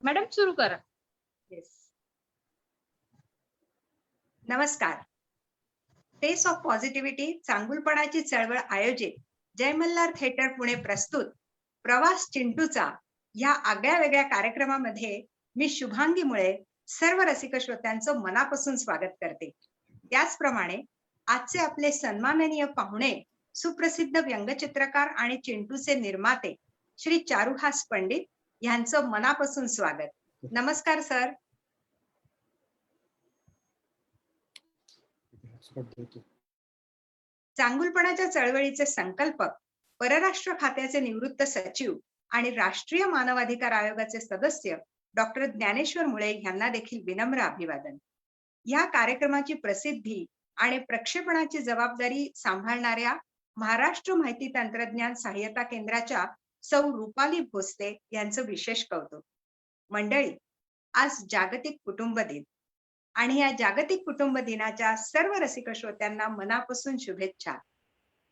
Madam सुरू करा. Yes. नमस्कार. फेस ऑफ पॉझिटिव्हिटी चांगुलपणाची चळवळ आयोजित जय मल्हार थिएटर पुणे प्रस्तुत प्रवास चिंटूचा या आगळ्या वेगळ्या कार्यक्रमामध्ये मी शुभांगी मुळे सर्व रसिक श्रोत्यांचं मनापासून स्वागत करते. त्याचप्रमाणे आजचे आपले सन्माननीय पाहुणे सुप्रसिद्ध व्यंगचित्रकार आणि चिंटूचे निर्माते श्री चारुहास पंडित यांचं मनापासून स्वागत. नमस्कार सर. चांगुलपणाच्या चळवळीचे संकल्पक, परराष्ट्र खात्याचे निवृत्त सचिव आणि राष्ट्रीय मानवाधिकार आयोगाचे सदस्य डॉक्टर ज्ञानेश्वर मुळे यांना देखील विनम्र अभिवादन. या कार्यक्रमाची प्रसिद्धी आणि प्रक्षेपणाची जबाबदारी सांभाळणाऱ्या महाराष्ट्र माहिती तंत्रज्ञान सहाय्यता केंद्राच्या सौ रुपाली भोसले यांचं विशेष कौतुक. मंडळी, आज जागतिक कुटुंब दिन आणि या जागतिक कुटुंब दिनाच्या सर्व रसिक श्रोत्यांना मनापासून शुभेच्छा.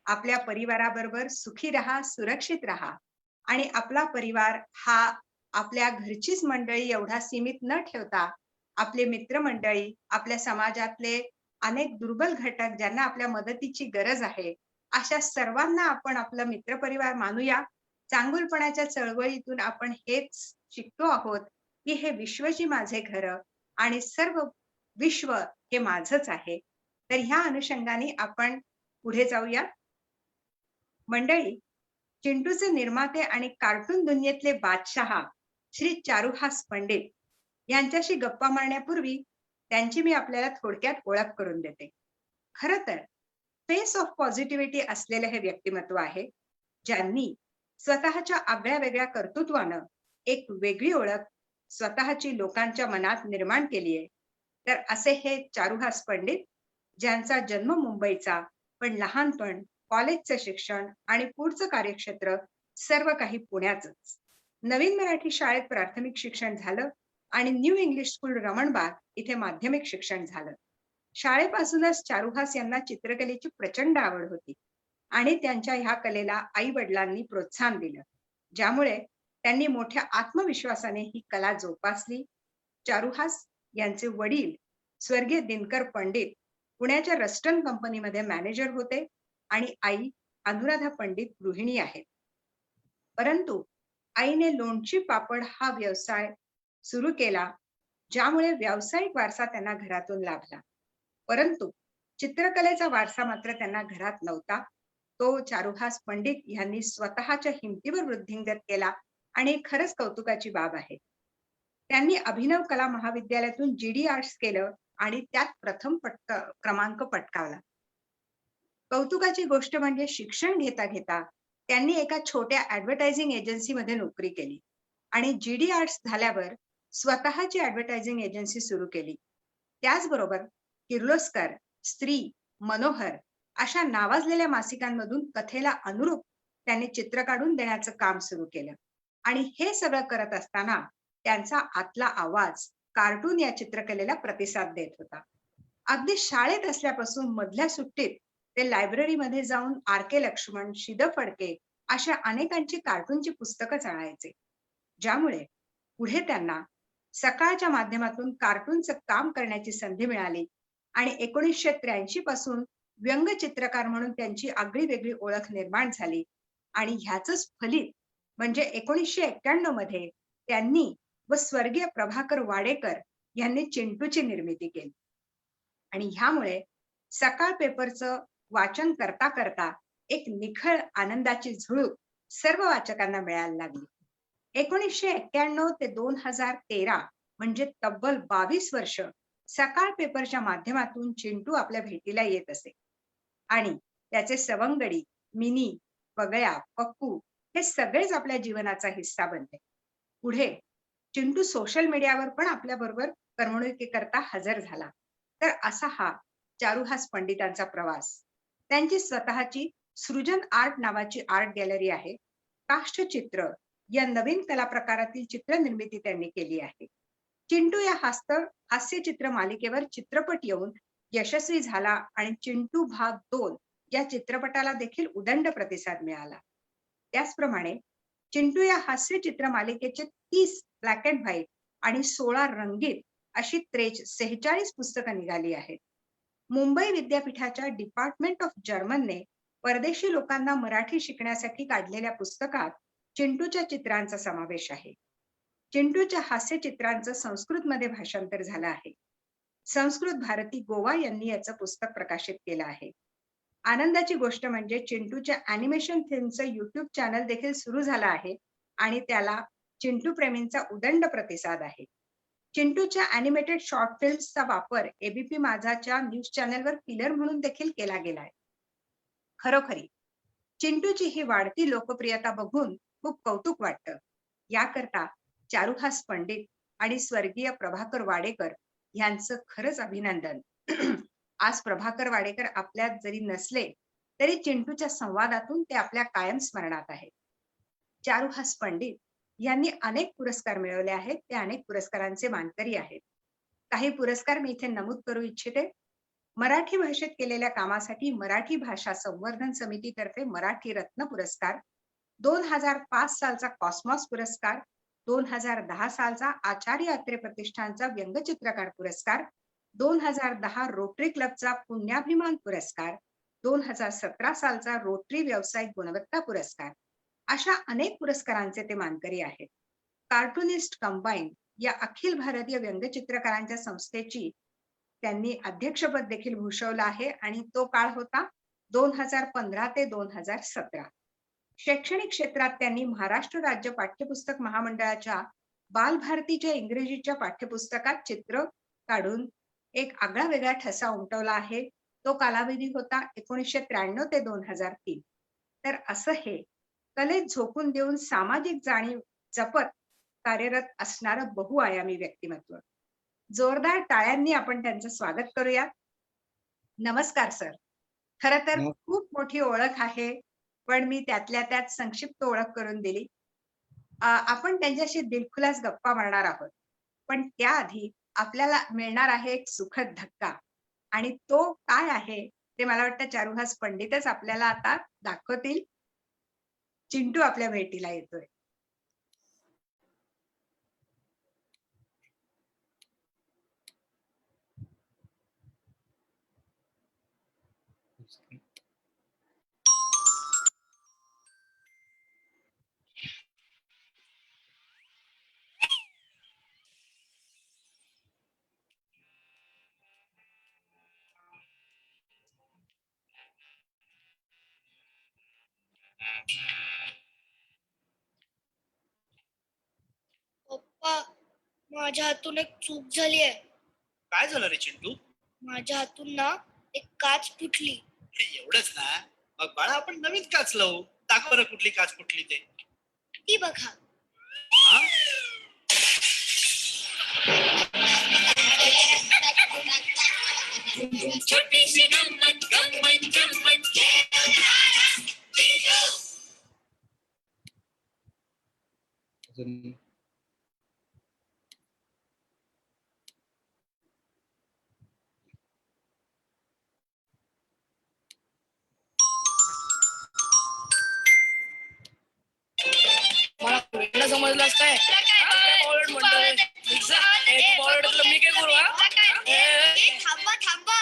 आपल्या परिवाराबरोबर सुखी राहा, सुरक्षित राहा आणि आपला परिवार हा आपल्या घरचीच मंडळी एवढा सीमित न ठेवता आपले मित्रमंडळी, आपल्या समाजातले अनेक दुर्बल घटक ज्यांना आपल्या मदतीची गरज आहे, अशा सर्वांना आपण आपलं मित्रपरिवार मानूया. चांगुलपणाच्या चळवळीतून आपण हेच शिकतो आहोत की हे विश्वची माझे घर आणि सर्व विश्व हे माझंच आहे. तर ह्या अनुषंगाने आपण पुढे जाऊया. मंडळी, चिंटूचे निर्माते आणि कार्टून दुनियेतले बादशहा श्री चारुहास पंडित यांच्याशी गप्पा मारण्यापूर्वी त्यांची मी आपल्याला थोडक्यात ओळख करून देते. खरं तर फेस ऑफ पॉझिटिव्हिटी असलेलं हे व्यक्तिमत्व आहे, ज्यांनी स्वतःच्या आगळ्या वेगळ्या कर्तृत्वानं एक वेगळी ओळख स्वतःची लोकांच्या मनात निर्माण केली आहे. तर असे हे चारुहास पंडित, ज्यांचा जन्म मुंबईचा, पण लहानपण, कॉलेजचं शिक्षण आणि पुढचं कार्यक्षेत्र सर्व काही पुण्याचंच. नवीन मराठी शाळेत प्राथमिक शिक्षण झालं आणि न्यू इंग्लिश स्कूल रमणबाग इथे माध्यमिक शिक्षण झालं. शाळेपासूनच चारुहास यांना चित्रकलेची प्रचंड आवड होती आणि त्यांच्या ह्या कलेला आई वडिलांनी प्रोत्साहन दिलं, ज्यामुळे त्यांनी मोठ्या आत्मविश्वासाने ही कला जोपासली. चारुहास यांचे वडील स्वर्गीय दिनकर पंडित पुण्याच्या रस्टन कंपनीमध्ये मॅनेजर होते आणि आई अनुराधा पंडित गृहिणी आहेत. परंतु आईने लोणची पापड हा व्यवसाय सुरू केला, ज्यामुळे व्यावसायिक वारसा त्यांना घरातून लाभला. परंतु चित्रकलेचा वारसा मात्र त्यांना घरात नव्हता. तो चारुहास पंडित यांनी स्वतःच्या हिमतीवर वृद्धिंगत केला आणि खरंच कौतुकाची बाब आहे. त्यांनी अभिनव कला महाविद्यालयातून GD आर्ट्स केलं आणि त्यात प्रथम क्रमांक पटकावला. कौतुकाची गोष्ट म्हणजे शिक्षण घेता घेता त्यांनी एका छोट्या ऍडव्हर्टायझिंग एजन्सीमध्ये नोकरी केली आणि GD आर्ट्स झाल्यावर स्वतःची ऍडव्हर्टायझिंग एजन्सी सुरू केली. त्याचबरोबर किर्लोस्कर, स्त्री, मनोहर अशा नावाजलेल्या मासिकांमधून कथेला अनुरूप त्यांनी चित्र काढून देण्याचं काम सुरू केलं. आणि हे सगळं करत असताना त्यांचा आतला आवाज कार्टून या चित्रकलेला प्रतिसाद देत होता. अगदी शाळेत असल्यापासून मधल्या सुट्टीत ते लायब्ररीमध्ये जाऊन RK लक्ष्मण, शिद फडके अशा अनेकांची कार्टूनची पुस्तकं चाळायचे, ज्यामुळे पुढे त्यांना सकाळच्या माध्यमातून कार्टूनचं काम करण्याची संधी मिळाली आणि 1983 पासून व्यंगचित्रकार म्हणून त्यांची आगळी वेगळी ओळख निर्माण झाली. आणि ह्याचंच फलित म्हणजे 1991 मध्ये त्यांनी व स्वर्गीय प्रभाकर वाडेकर यांनी चिंटूची निर्मिती केली. आणि ह्यामुळे सकाळ पेपरचं वाचन करता करता एक निखळ आनंदाची झुळूक सर्व वाचकांना मिळायला लागली. 1991 ते 2013 म्हणजे तब्बल 22 वर्ष सकाळ पेपरच्या माध्यमातून चिंटू आपल्या भेटीला येत असे आणि त्याचे सवंगडी, मिनी, पगळ्या, पक्कू हे सगळेच आपल्या जीवनाचा हिस्सा बनले. पुढे चिंटू सोशल मीडियावर पण आपल्या बरोबर करमणुकीकरता हजर झाला. तर असा हा चारुहास पंडितांचा प्रवास. त्यांची स्वतःची सृजन आर्ट नावाची आर्ट गॅलरी आहे. काष्ठचित्र या नवीन कला प्रकारातील चित्र निर्मिती त्यांनी केली आहे. चिंटू या हास्यचित्र मालिकेवर चित्रपट येऊन यशस्वी झाला आणि चिंटू भाग 2 या चित्रपटाला देखील उदंड प्रतिसाद मिळाला. त्याचप्रमाणे चिंटू या हास्यचित्र मालिकेचे 30 ब्लॅक अँड व्हाईट आणि 16 रंगीत अशी 46 पुस्तकं निघाली आहेत. मुंबई विद्यापीठाच्या डिपार्टमेंट ऑफ जर्मनने परदेशी लोकांना मराठी शिकण्यासाठी काढलेल्या पुस्तकात चिंटूच्या चित्रांचा समावेश आहे. चिंटूच्या हास्यचित्रांचं संस्कृतमध्ये भाषांतर झालं आहे. संस्कृत भारती गोवा यांनी याचं पुस्तक प्रकाशित केलं आहे. आनंदाची गोष्ट म्हणजे चिंटूच्या अॅनिमेशन फिल्मचं युट्यूब चॅनल देखील सुरू झालं आहे आणि त्याला चिंटू प्रेमींचा उदंड प्रतिसाद आहे. चिंटूच्या अॅनिमेटेड शॉर्ट फिल्म्सचा वापर एबीपी माझाच्या न्यूज चॅनलवर फिलर म्हणून देखील केला गेलाय. खरोखरी चिंटूची ही वाढती लोकप्रियता बघून खूप कौतुक वाटतं. याकरता चारुहास पंडित आणि स्वर्गीय प्रभाकर वाडेकर यांचं खरंच अभिनंदन. आज प्रभाकर वाडेकर आपल्यात जरी नसले तरी चिंटूच्या संवादातून ते आपल्या कायम स्मरणात आहेत. चारुहास पंडित यांनी अनेक पुरस्कार मिळवले आहेत. ते अनेक पुरस्कारांचे मानकरी आहेत. काही पुरस्कार मी इथे नमूद करू इच्छिते. मराठी भाषेत केलेल्या कामासाठी मराठी भाषा संवर्धन समितीतर्फे मराठी रत्न पुरस्कार, 2005 सालचा कॉस्मॉस पुरस्कार, 2010 सालचा आचार्य अत्रे प्रतिष्ठानचा व्यंगचित्रकार पुरस्कार, 2010 रोटरी क्लबचा पुण्याभिमान पुरस्कार, 2017 सालचा रोटरी व्यावसायिक गुणवत्ता पुरस्कार, अशा अनेक पुरस्कारांचे ते मानकरी आहेत. कार्टूनिस्ट कंबाईन या अखिल भारतीय व्यंगचित्रकारांच्या संस्थेची त्यांनी अध्यक्षपद देखील भूषवलं आहे आणि तो काळ होता 2015 ते 2017. शैक्षणिक क्षेत्रात त्यांनी महाराष्ट्र राज्य पाठ्यपुस्तक महामंडळाच्या बालभारतीच्या इंग्रजीच्या पाठ्यपुस्तकात चित्र काढून एक आगळा वेगळा ठसा उमटवला आहे. तो कालावधी होता 1993 ते 2003. तर असं हे कलेत झोकून देऊन सामाजिक जाणीव जपत कार्यरत असणारं बहुआयामी व्यक्तिमत्व. जोरदार टाळ्यांनी आपण त्यांचं स्वागत करूया. नमस्कार सर. खरं तर खूप मोठी ओळख आहे, पण मी त्यातल्या त्यात संक्षिप्त ओळख करून दिली. आपण त्यांच्याशी दिलखुलास गप्पा मारणार आहोत, पण त्याआधी आपल्याला मिळणार आहे एक सुखद धक्का आणि तो काय आहे ते मला वाटतं चारुहास पंडितच आपल्याला आता दाखवतील. चिंटू आपल्या भेटीला येतोय. पप्पा, माझ्या हातून एक चूक झाली आहे. काय झालं रे चिंटू? माझ्या हातून ना एक काच फुटली. एवढंच ना? मग बाळा आपण नवीन काच लावू. दाखव बरं कुठली काच फुटली ते. ती बघा. हा? छोटीशी गंमत गंमत गंमत. मला पूर्ण समजलास काय? मी काय करू? थांबा थांबा.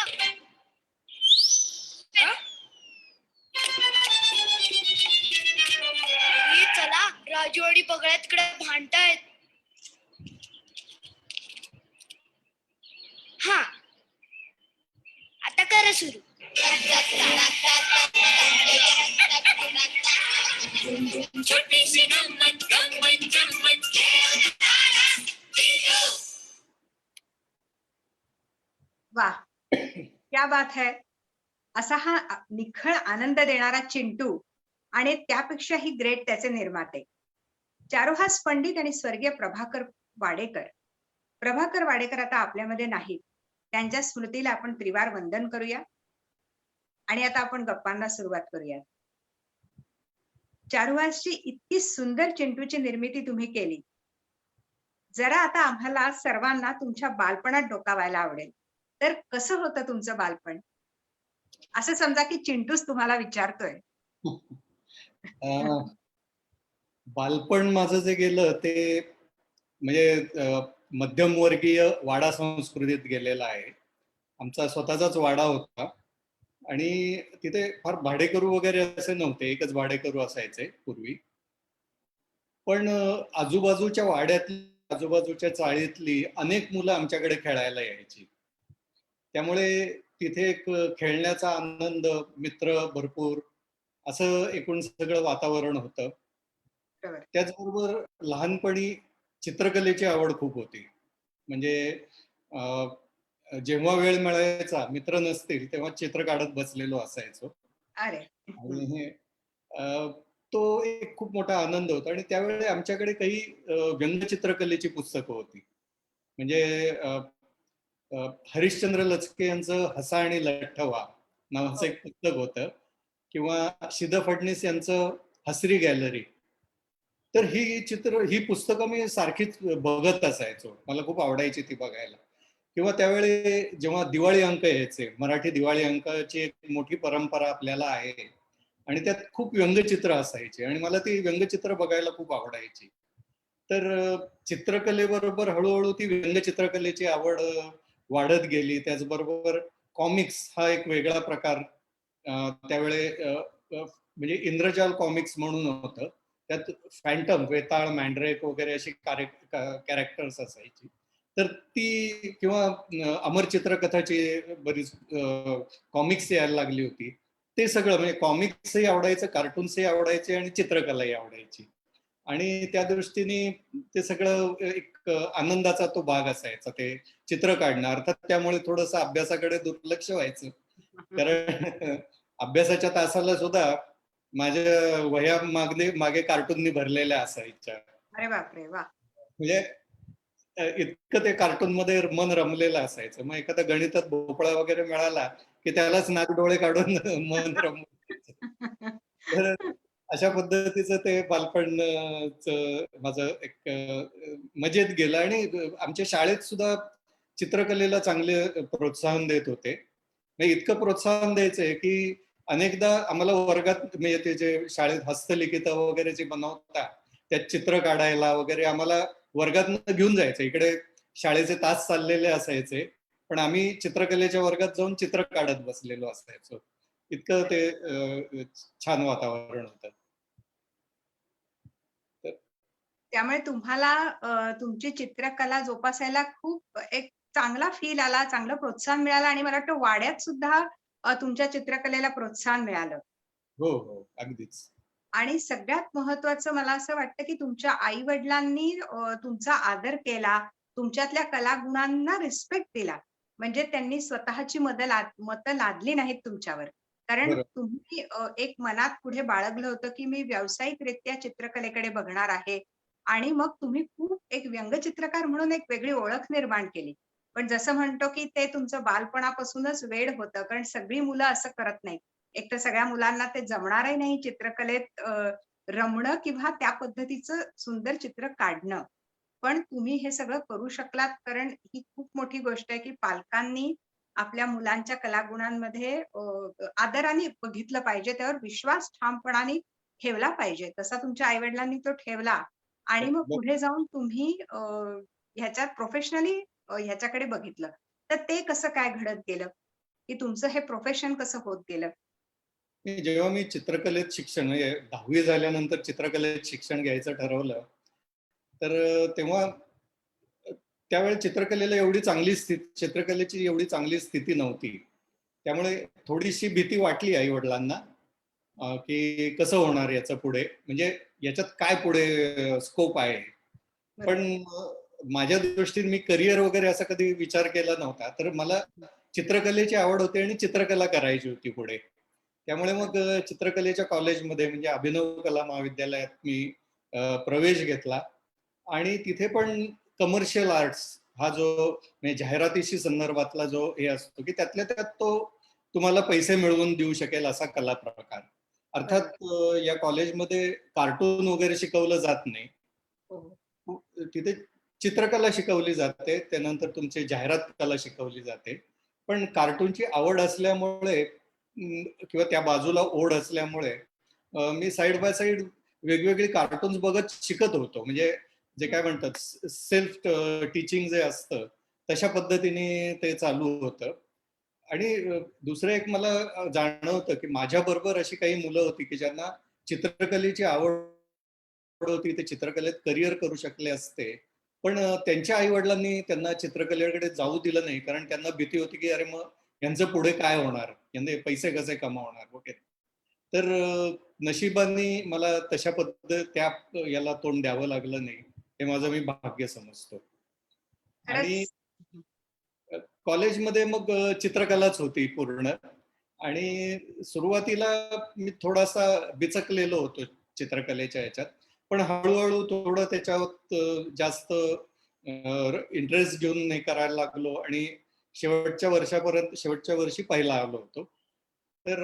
चला, राजू आणि पगड्या तिकडे भांडतायत. हा, आता करा सुरू. छोटीशी गंमत गंमत गंमत. वाह, क्या बात है. असा हा निखळ आनंद देणारा चिंटू आणि त्यापेक्षाही ग्रेट त्याचे निर्माते चारुहास पंडित आणि स्वर्गीय प्रभाकर वाडेकर. प्रभाकर वाडेकर आता आपल्यामध्ये नाहीत. त्यांच्या स्मृतीला आपण त्रिवार वंदन करूया आणि आता आपण गप्पांना सुरुवात करूया. चारुहासची इतकी सुंदर चिंटूची निर्मिती तुम्ही केली. जरा आता आम्हाला सर्वांना तुमच्या बालपणात डोकावायला आवडेल. तर कसं होतं तुमचं बालपण? असं समजा की चिंटूच तुम्हाला विचारतोय. बालपण माझं जे गेलं ते म्हणजे मध्यमवर्गीय वाडा संस्कृतीत गेलेलं आहे. आमचा स्वतःचाच वाडा होता आणि तिथे फार भाडेकरू वगैरे असे नव्हते. एकच भाडेकरू असायचे पूर्वी. पण आजूबाजूच्या वाड्यातली, आजूबाजूच्या चाळीतली अनेक मुलं आमच्याकडे खेळायला यायची. त्यामुळे तिथे एक खेळण्याचा आनंद, मित्र भरपूर असं एकूण सगळं वातावरण होतं. बरोबर. त्याचबरोबर लहानपणी चित्रकलेची आवड खूप होती. म्हणजे अ, जेव्हा वेळ मिळायचा, मित्र नसतील तेव्हा चित्र काढत बसलेलो असायचो. अरे आणि हे अ, तो एक खूप मोठा आनंद होता आणि त्यावेळी आमच्याकडे काही व्यंगचित्रकलेची पुस्तकं होती. म्हणजे अ, अ, हरिश्चंद्र लचके यांचं हसा आणि लठ्ठवा नावाचं हो. एक पुस्तक होतं किंवा शिद फडणीस यांचं हसरी गॅलरी. तर ही पुस्तकं मी सारखीच बघत असायचो. मला खूप आवडायची ती बघायला. किंवा त्यावेळी जेव्हा दिवाळी अंक यायचे, मराठी दिवाळी अंकाची एक मोठी परंपरा आपल्याला आहे आणि त्यात खूप व्यंगचित्र असायची आणि मला ती व्यंगचित्र बघायला खूप आवडायची. तर चित्रकलेबरोबर हळूहळू ती व्यंगचित्रकलेची आवड वाढत गेली. त्याचबरोबर कॉमिक्स हा एक वेगळा प्रकार त्यावेळी म्हणजे इंद्रजाल कॉमिक्स म्हणून होतं. त्यात फॅन्टम, वेताळ, मॅन्ड्रेक वगैरे अशी कॅरेक्टर्स असायची. तर ती किंवा अमर चित्रकथाची बरीच कॉमिक्स यायला लागली होती. ते सगळं म्हणजे कॉमिक्सही आवडायचं, कार्टून्सही आवडायचे आणि चित्रकलाही आवडायची. आणि त्या दृष्टीने ते सगळं एक आनंदाचा तो भाग असायचा ते चित्र काढणं. अर्थात त्यामुळे थोडंसं अभ्यासाकडे दुर्लक्ष व्हायचं. कारण अभ्यासाच्या तासाला सुद्धा माझ्या वह्या मागे कार्टूननी भरलेल्या असायच्या. अरे बापरे! वाह! म्हणजे इतकं ते कार्टूनमध्ये मन रमलेलं असायचं. मग एखादा गणितात भोपळा वगैरे मिळाला, की त्यालाच नाकडोळे काढून मन रमवायचं. तर अशा पद्धतीचं ते बालपणचं माझं एक मजेत गेलं आणि आमच्या शाळेत सुद्धा चित्रकलेला चांगले प्रोत्साहन देत होते. म्हणजे इतकं प्रोत्साहन द्यायचंय, की अनेकदा आम्हाला वर्गात म्हणजे ते जे शाळेत हस्तलिखितं वगैरे जे बनवतात, त्यात चित्र काढायला वगैरे आम्हाला वर्गातनं घेऊन जायचं. इकडे शाळेचे तास चाललेले असायचे, पण आम्ही चित्रकलेच्या वर्गात जाऊन चित्र काढत बसलेलो असायचो. इतकं ते छान वातावरण होतं. तर त्यामुळे तुम्हाला तुमची चित्रकला जोपासायला खूप एक चांगला फील आला, चांगलं प्रोत्साहन मिळालं आणि मला वाटतं वाड्यात सुद्धा तुमच्या चित्रकलेला प्रोत्साहन मिळालं. हो, हो. अगदीच. आणि सगळ्यात महत्त्वाचं मला असं वाटतं, की तुमच्या आई-वडिलांनी तुमचा आदर केला, तुमच्यातल्या कलागुणांना रिस्पेक्ट दिला. म्हणजे त्यांनी स्वतःची मतं लादली नाहीत तुमच्यावर. कारण बरोबर. तुम्ही एक मनात पुढे बाळगलं होतं, की मी व्यावसायिकरित्या चित्रकलेकडे बघणार आहे आणि मग तुम्ही खूप एक व्यंगचित्रकार म्हणून एक वेगळी ओळख निर्माण केली. पण जसं म्हणतो, की ते तुमचं बालपणापासूनच वेड होतं. कारण सगळी मुलं असं करत नाहीत. एकतर सगळ्या मुलांना ते जमणारही नाही चित्रकलेत रमणं किंवा त्या पद्धतीचं सुंदर चित्र काढणं. पण तुम्ही हे सगळं करू शकलात कारण ही खूप मोठी गोष्ट आहे, की पालकांनी आपल्या मुलांच्या कलागुणांमध्ये आदराने बघितलं पाहिजे. त्यावर विश्वास ठामपणाने ठेवला पाहिजे. तसा तुमच्या आई-वडिलांनी तो ठेवला आणि मग पुढे जाऊन तुम्ही ह्याच्यात प्रोफेशनली ह्याच्याकडे बघितलं. तर ते कसं काय घडत गेलं? की तुमचं हे प्रोफेशन कसं होत गेलं? जेव्हा मी चित्रकलेत शिक्षण म्हणजे 10वी झाल्यानंतर चित्रकलेत शिक्षण घ्यायचं ठरवलं, तर तेव्हा त्यावेळी चित्रकलेची एवढी चांगली स्थिती नव्हती. त्यामुळे थोडीशी भीती वाटली आई-वडिलांना की कसं होणार याचं पुढे? म्हणजे याच्यात काय पुढे स्कोप आहे? पण बरोबर. माझ्या दृष्टीने मी करियर वगैरे असा कधी विचार केला नव्हता. तर मला चित्रकलेची आवड होती आणि चित्रकला करायची होती पुढे. त्यामुळे मग चित्रकलेच्या कॉलेजमध्ये म्हणजे अभिनव कला महाविद्यालयात मी प्रवेश घेतला आणि तिथे पण कमर्शियल आर्ट्स हा जो म्हणजे जाहिरातीशी संदर्भातला जो हे असतो, की त्यातल्या त्यात तो तुम्हाला पैसे मिळवून देऊ शकेल असा कला प्रकार. अर्थात बरोबर. या कॉलेजमध्ये कार्टून वगैरे शिकवलं जात नाही. हो, हो. तिथे चित्रकला शिकवली जाते, त्यानंतर तुमची जाहिरात कला शिकवली जाते. पण कार्टूनची आवड असल्यामुळे किंवा त्या बाजूला ओढ असल्यामुळे मी साइड बाय साइड वेगवेगळी कार्टून्स बघत शिकत होतो. म्हणजे जे काय म्हणतात सेल्फ टीचिंग जे असतं तशा पद्धतीने ते चालू होतं. आणि दुसरं एक मला जाणवतं की माझ्या बरोबर अशी काही मुलं होती की ज्यांना चित्रकलेची आवड होती, ते चित्रकलेत करिअर करू शकले असते. पण त्यांच्या आई वडिलांनी त्यांना चित्रकलेकडे जाऊ दिलं नाही, कारण त्यांना भीती होती की अरे मग यांचं पुढे काय होणार, यांचे पैसे कसे कमावणार वगैरे. तर नशिबाने मला तशा त्या याला तोंड द्यावं लागलं नाही. हे माझं मी भाग्य समजतो. आणि खरंच. कॉलेजमध्ये मग चित्रकलाच होती पूर्ण. आणि सुरुवातीला मी थोडासा बिचकलेलो होतो चित्रकलेच्या ह्याच्यात, पण हळूहळू थोडं त्याच्यात जास्त इंटरेस्ट घेऊन नाही करायला लागलो आणि शेवटच्या वर्षी पहिला आलो होतो. तर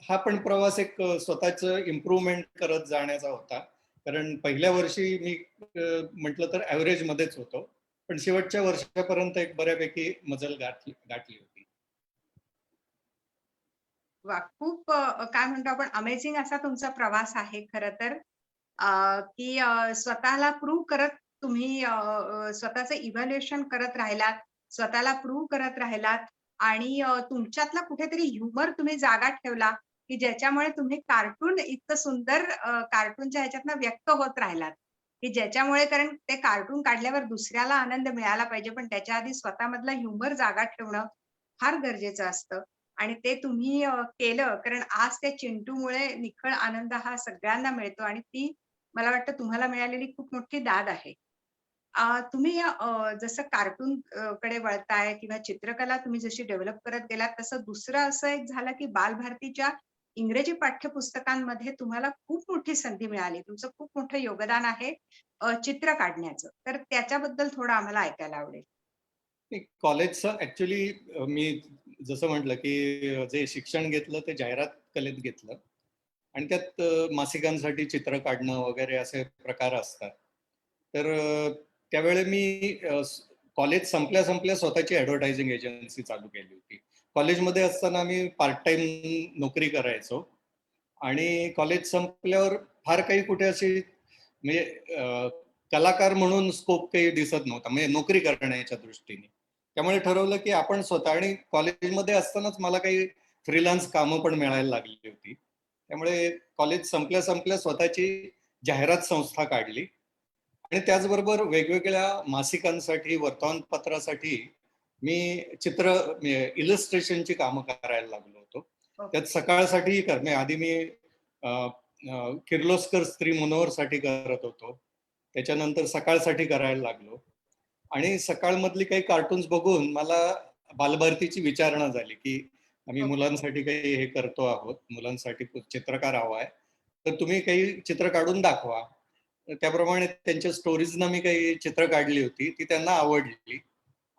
हा पण प्रवास एक स्वतःच इम्प्रूव्हमेंट करत जाण्याचा होता. कारण पहिल्या वर्षी मी म्हटलं तर ऍव्हरेज मध्येच होतो, पण शेवटच्या वर्षापर्यंत एक बऱ्यापैकी मजल गाठली होती. वा, खूप काय म्हणतो आपण अमेझिंग असा तुमचा प्रवास आहे खरं तर. की स्वतःला प्रूव्ह करत तुम्ही स्वतःचं इव्हॅल्युएशन करत राहिलात, स्वतःला प्रूव्ह करत राहिलात आणि तुमच्यातला कुठेतरी ह्युमर तुम्ही जागा ठेवला, की ज्याच्यामुळे तुम्ही कार्टून इतकं सुंदर कार्टूनच्या ह्याच्यातनं व्यक्त होत राहिलात, की ज्याच्यामुळे कारण ते कार्टून काढल्यावर दुसऱ्याला आनंद मिळाला पाहिजे, पण त्याच्या आधी स्वतःमधला ह्युमर जागा ठेवणं फार गरजेचं असतं. आणि ते तुम्ही केलं कारण आज त्या चिंटूमुळे निखळ आनंद हा सगळ्यांना मिळतो आणि ती मला वाटतं तुम्हाला मिळालेली खूप मोठी दाद आहे. तुम्ही जसं कार्टून कडे वळताय किंवा चित्रकला तुम्ही जशी डेव्हलप करत गेलात, तसं दुसरं असं एक झालं, की बालभारतीच्या इंग्रजी पाठ्यपुस्तकांमध्ये तुम्हाला खूप मोठी संधी मिळाली. तुमचं खूप मोठं योगदान आहे चित्र काढण्याचं. तर त्याच्याबद्दल थोडं आम्हाला ऐकायला आवडेल. कॉलेजचं ऍक्च्युली मी जसं म्हटलं की जे शिक्षण घेतलं ते जाहिरात कलेत घेतलं आणि त्यात मासिकांसाठी चित्र काढणं वगैरे असे प्रकार असतात. तर त्यावेळी मी कॉलेज संपल्या स्वतःची ऍडव्हर्टायझिंग एजन्सी चालू केली होती. कॉलेजमध्ये असताना मी पार्ट टाइम नोकरी करायचो आणि कॉलेज संपल्यावर फार काही कुठे अशी म्हणजे कलाकार म्हणून स्कोप काही दिसत नव्हता, म्हणजे नोकरी करण्याच्या दृष्टीने. त्यामुळे ठरवलं की आपण स्वतः, आणि कॉलेजमध्ये असतानाच मला काही फ्रीलान्स कामं पण मिळायला लागली होती. त्यामुळे कॉलेज संपल्या स्वतःची जाहिरात संस्था काढली आणि त्याचबरोबर वेगवेगळ्या मासिकांसाठी, वर्तमानपत्रासाठी मी इलस्ट्रेशनची कामं करायला लागलो होतो. त्यात सकाळसाठी म्हणजे आधी मी किर्लोस्कर स्त्री मनोहरसाठी करत होतो. त्याच्यानंतर सकाळसाठी करायला लागलो आणि सकाळमधली काही कार्टून्स बघून मला बालभारतीची विचारणा झाली की आम्ही मुलांसाठी काही हे करतो आहोत, मुलांसाठी चित्रकार हवा आहे, तर तुम्ही काही चित्र काढून दाखवा. त्याप्रमाणे त्यांच्या स्टोरीजना मी काही चित्र काढली होती, ती त्यांना आवडली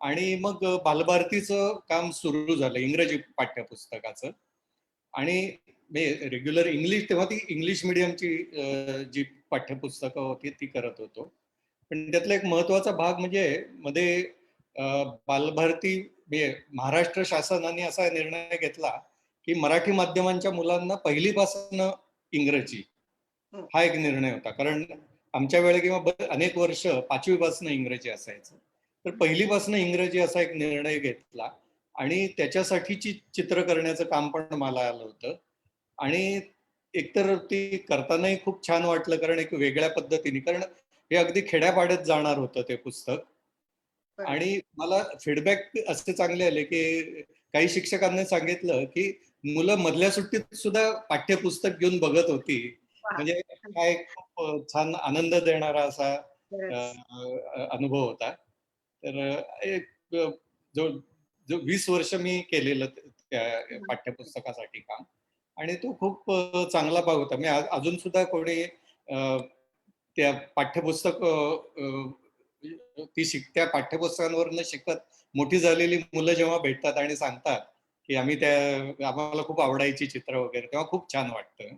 आणि मग बालभारतीचं काम सुरू झालं इंग्रजी पाठ्यपुस्तकाचं. आणि रेग्युलर इंग्लिश, तेव्हा ती इंग्लिश मिडियमची जी पाठ्यपुस्तकं होती ती करत होतो. पण त्यातला एक महत्वाचा भाग म्हणजे मध्ये बालभारती महाराष्ट्र शासनाने असा निर्णय घेतला की मराठी माध्यमांच्या मुलांना पहिलीपासून इंग्रजी, हा एक निर्णय होता. कारण आमच्या वेळेला किंवा अनेक वर्ष 5वी पासून इंग्रजी असायचं, तर पहिलीपासून इंग्रजी असा एक निर्णय घेतला आणि त्याच्यासाठीची चित्र करण्याचं काम पण मला आलं होतं. आणि एकतर ती करतानाही खूप छान वाटलं, कारण एक वेगळ्या पद्धतीने, कारण हे अगदी खेड्यापाड्यात जाणार होतं ते पुस्तक. आणि मला फीडबॅक असे चांगले आले की काही शिक्षकांनी सांगितलं की मुलं मधल्या सुट्टीत सुद्धा पाठ्यपुस्तक घेऊन बघत होती. म्हणजे काय खूप छान आनंद देणारा असा अनुभव होता. तर एक जो जो 20 वर्ष मी केलेलं त्या पाठ्यपुस्तकासाठी काम, आणि तो खूप चांगला भाग होता. मी अजून सुद्धा कोणी त्या पाठ्यपुस्तक त्या पाठ्यपुस्तकांवरनं शिकत मोठी झालेली मुलं जेव्हा भेटतात आणि सांगतात की आम्हाला खूप आवडायची चित्र वगैरे, तेव्हा खूप छान वाटतं.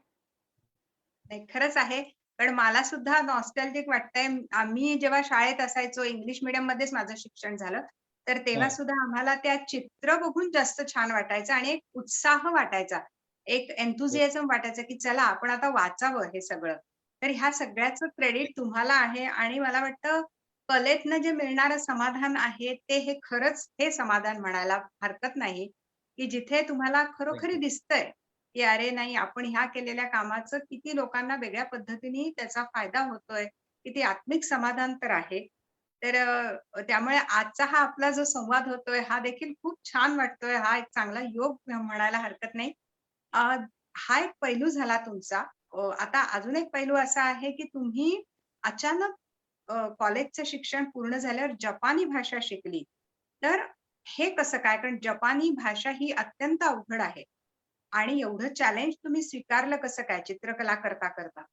नाही, खरंच आहे. कारण मला सुद्धा नॉस्टॅल्जिक वाटतंय. आम्ही जेव्हा शाळेत असायचो, इंग्लिश मीडियम मध्येच माझं शिक्षण झालं. तर तेव्हा सुद्धा आम्हाला त्या चित्र बघून जास्त छान वाटायचं आणि एक उत्साह वाटायचा. एक एन्थुसियाझम वाटायचं, की चला आपण आता वाचावं हे सगळं. तर ह्या सगळ्याचं क्रेडिट तुम्हाला आहे आणि मला वाटतं कलेतनं जे मिळणारं समाधान आहे, ते हे खरंच हे समाधान म्हणायला हरकत नाही, की जिथे तुम्हाला खरोखरी थँक दिसतंय, की अरे नाही आपण ह्या केलेल्या कामाचं किती लोकांना वेगळ्या पद्धतीने त्याचा फायदा होतोय, किती आत्मिक समाधान तर आहे. तर त्यामुळे आजचा हा आपला जो संवाद होतोय, हा देखील खूप छान वाटतोय. हा एक चांगला योग म्हणायला हरकत नाही. अ, हा एक पैलू झाला तुमचा. आता अजून एक पैलू असा आहे, की तुम्ही अचानक कॉलेजचं शिक्षण पूर्ण झाल्यावर जपानी भाषा शिकली. तर हे कसं काय? कारण जपानी भाषा ही अत्यंत अवघड आहे आणि एवढं चॅलेंज तुम्ही स्वीकारलं कसं काय चित्रकला करता-करता?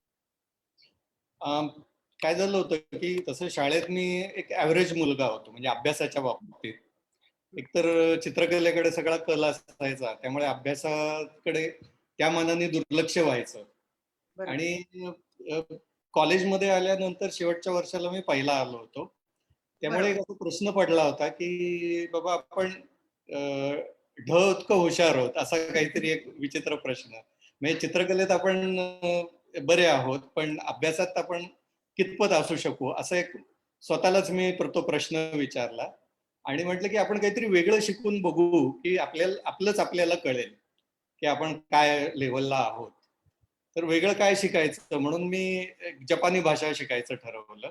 काय झालं होतं की तसं शाळेत मी एक ॲव्हरेज मुलगा होतो, म्हणजे अभ्यासाच्या बाबतीत. एकतर चित्रकलेकडे सगळा कल असायचा, त्यामुळे अभ्यासाकडे त्या मानाने दुर्लक्ष व्हायचं. बरोबर. आणि अ, कॉलेजमध्ये आल्यानंतर शेवटच्या वर्षाला मी पहिला आलो होतो. त्यामुळे एक बरोबर. असा प्रश्न पडला होता, की बाबा आपण अ, ढ इतकं हुशार आहोत, असा काहीतरी एक विचित्र प्रश्न. म्हणजे चित्रकलेत आपण बरे आहोत, पण अभ्यासात आपण कितपत असू शकू? असा एक स्वतःलाच मी तो प्रश्न विचारला आणि म्हटलं, की आपण काहीतरी वेगळं शिकून बघू, की आपल्याला कळेल, की आपण काय लेव्हलला आहोत. तर वेगळं काय शिकायचं म्हणून मी एक जपानी भाषा शिकायचं ठरवलं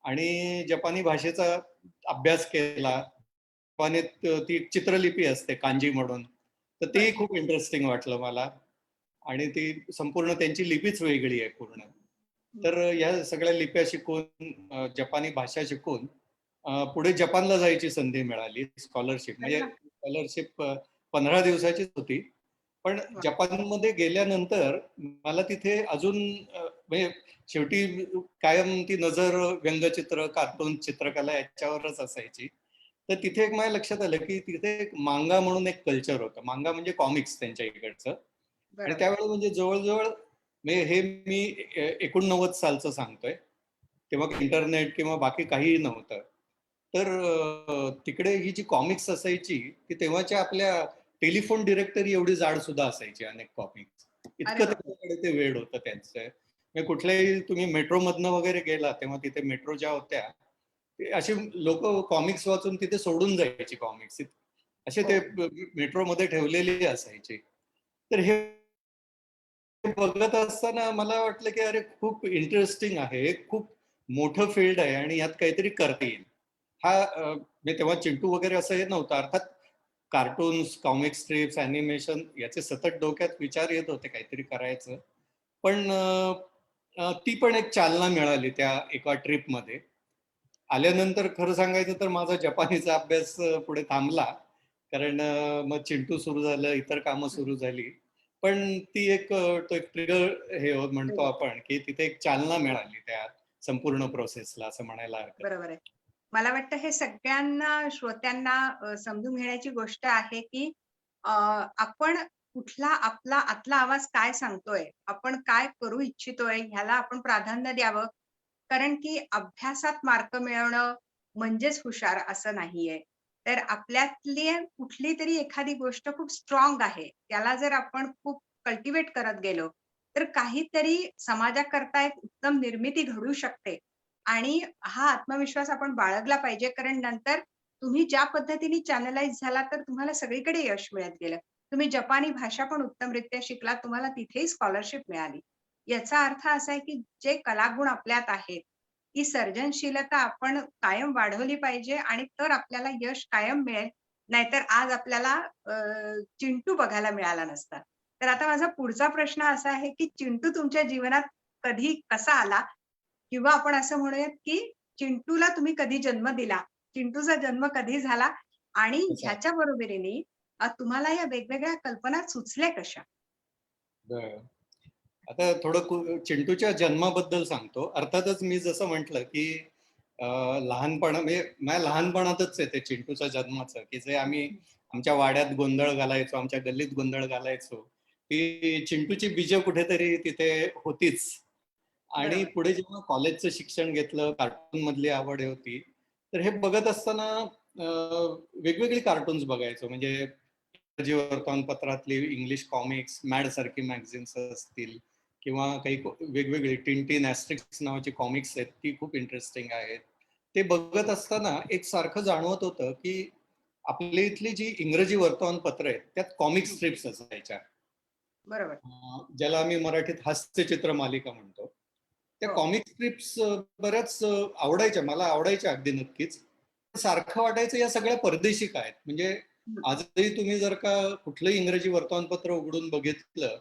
आणि जपानी भाषेचा अभ्यास केला. जपानीत ती चित्रलिपी असते कांजी म्हणून. तर तेही बरं. खूप इंटरेस्टिंग वाटलं मला आणि ती संपूर्ण त्यांची लिपीच वेगळी आहे पूर्ण. तर ह्या सगळ्या लिप्या शिकून जपानी भाषा शिकून पुढे जपानला जायची संधी मिळाली. स्कॉलरशिप अरे म्हणजे वाह! स्कॉलरशिप 15 दिवसाचीच होती. पण वाह! जपानमध्ये गेल्यानंतर मला तिथे अजून म्हणजे शेवटी कायम ती नजर व्यंगचित्र, कार्टून, चित्रकला याच्यावरच असायची. तर तिथे एक माझ्या लक्षात आलं, की तिथे एक मांगा म्हणून एक कल्चर होतं. मांगा म्हणजे कॉमिक्स त्यांच्या इकडचं आणि बरोबर. त्यावेळेला म्हणजे जवळ म्हणजे हे मी 89 सालचं सांगतोय. तेव्हा इंटरनेट किंवा बाकी काहीही नव्हतं. तर तिकडे ही जी कॉमिक्स असायची, ती तेव्हाच्या आपल्या टेलिफोन डिरेक्टरी एवढी जाड सुद्धा असायची अनेक कॉमिक्स. अरे इतकं बापरे! त्याच्याकडे ते वेड होतं त्यांचं. म्हणजे कुठल्याही तुम्ही मेट्रोमधनं वगैरे गेला, तेव्हा तिथे मेट्रो ज्या होत्या, ते अशी लोकं कॉमिक्स वाचून तिथे सोडून जायची कॉमिक्स. असे ते हो. मेट्रोमध्ये ठेवलेली असायची. तर हे बघत असताना मला वाटलं, की अरे खूप इंटरेस्टिंग आहे. खूप मोठं फील्ड आहे आणि यात काहीतरी करता येईल. हा म्हणजे तेव्हा चिंटू वगैरे असं हे नव्हतं. अर्थात कार्टून्स, कॉमिक स्ट्रिप्स, ॲनिमेशन याचे सतत डोक्यात विचार येत होते काहीतरी करायचं. पण ती पण एक चालना मिळाली त्या एका ट्रिपमध्ये. आल्यानंतर खरं सांगायचं तर माझा जपानीचा अभ्यास पुढे थांबला. कारण मग चिंटू सुरू झालं, इतर कामं हं. सुरू झाली. पण ती एक तो एक ट्रिगर हे म्हणतो आपण, की तिथे एक चालना मिळाली त्या संपूर्ण प्रोसेसला असं म्हणायला हरकत बरोबर आहे. मला वाटतं हे सगळ्यांना श्रोत्यांना समजून घेण्याची गोष्ट आहे, की आपण कुठला आपला आतला आवाज काय सांगतोय, आपण काय करू इच्छितोय ह्याला आपण प्राधान्य द्यावं. कारण की अभ्यासात मार्क मिळवणं म्हणजेच हुशार असं नाहीये. तर आपल्यातली कुठली तरी एखादी गोष्ट खूप स्ट्राँग आहे. त्याला जर आपण खूप कल्टिव्हेट करत गेलो, तर काहीतरी समाजाकरता एक उत्तम निर्मिती घडू शकते. आणि हा आत्मविश्वास आपण बाळगला पाहिजे, कारण नंतर तुम्ही ज्या पद्धतीने चॅनलाइज झाला, तर तुम्हाला सगळीकडे यश मिळत गेलं. तुम्ही जपानी भाषा पण उत्तमरित्या शिकलात, तुम्हाला तिथेही स्कॉलरशिप मिळाली. याचा अर्थ असा आहे, की जे कलागुण आपल्यात आहेत, ती सर्जनशीलता आपण कायम वाढवली पाहिजे आणि तर आपल्याला यश कायम मिळेल. नाहीतर आज आपल्याला चिंटू बघायला मिळाला नसता. तर आता माझा पुढचा प्रश्न असा आहे, की चिंटू तुमच्या जीवनात कधी कसा आला? किंवा आपण असं म्हणूयात, की चिंटूला तुम्ही कधी जन्म दिला? चिंटूचा जन्म कधी झाला? आणि नाही. ह्याच्या बरोबरीने तुम्हाला या वेगवेगळ्या कल्पना सुचल्या कशा? बरं. आता थोडं चिंटूच्या जन्माबद्दल सांगतो. अर्थातच मी जसं म्हटलं, की लहानपणा म्हणजे माझ्या लहानपणातच आहे ते चिंटूच्या जन्माचं, की जे आम्ही आमच्या वाड्यात गोंधळ घालायचो, आमच्या गल्लीत गोंधळ घालायचो. ती चिंटूची बीजं कुठेतरी तिथे होतीच. आणि बरोबर. पुढे जेव्हा कॉलेजचं शिक्षण घेतलं, कार्टून मधली आवड होती. तर हे बघत असताना वेगवेगळी कार्टून्स बघायचो. म्हणजे जी वर्तमानपत्रातली इंग्लिश कॉमिक्स, मॅड सारखी मॅगझिन्स असतील किंवा काही वेगवेगळी टिनटिन ॲस्ट्रिक्स नावाची कॉमिक्स आहेत, ती खूप इंटरेस्टिंग आहेत. ते बघत असताना एक सारखं जाणवत होतं की आपली इथली जी इंग्रजी वर्तमानपत्र आहेत त्यात कॉमिक स्ट्रिप्स असायच्या, बरोबर. ज्याला आम्ही मराठीत हास्यचित्र मालिका म्हणतो. त्या हो. कॉमिक स्ट्रिप्स बऱ्याच आवडायच्या, मला आवडायच्या अगदी नक्कीच. सारखं वाटायचं या सगळ्या परदेशी काय आहेत. म्हणजे हं. आजही तुम्ही जर का कुठलंही इंग्रजी वर्तमानपत्र उघडून बघितलं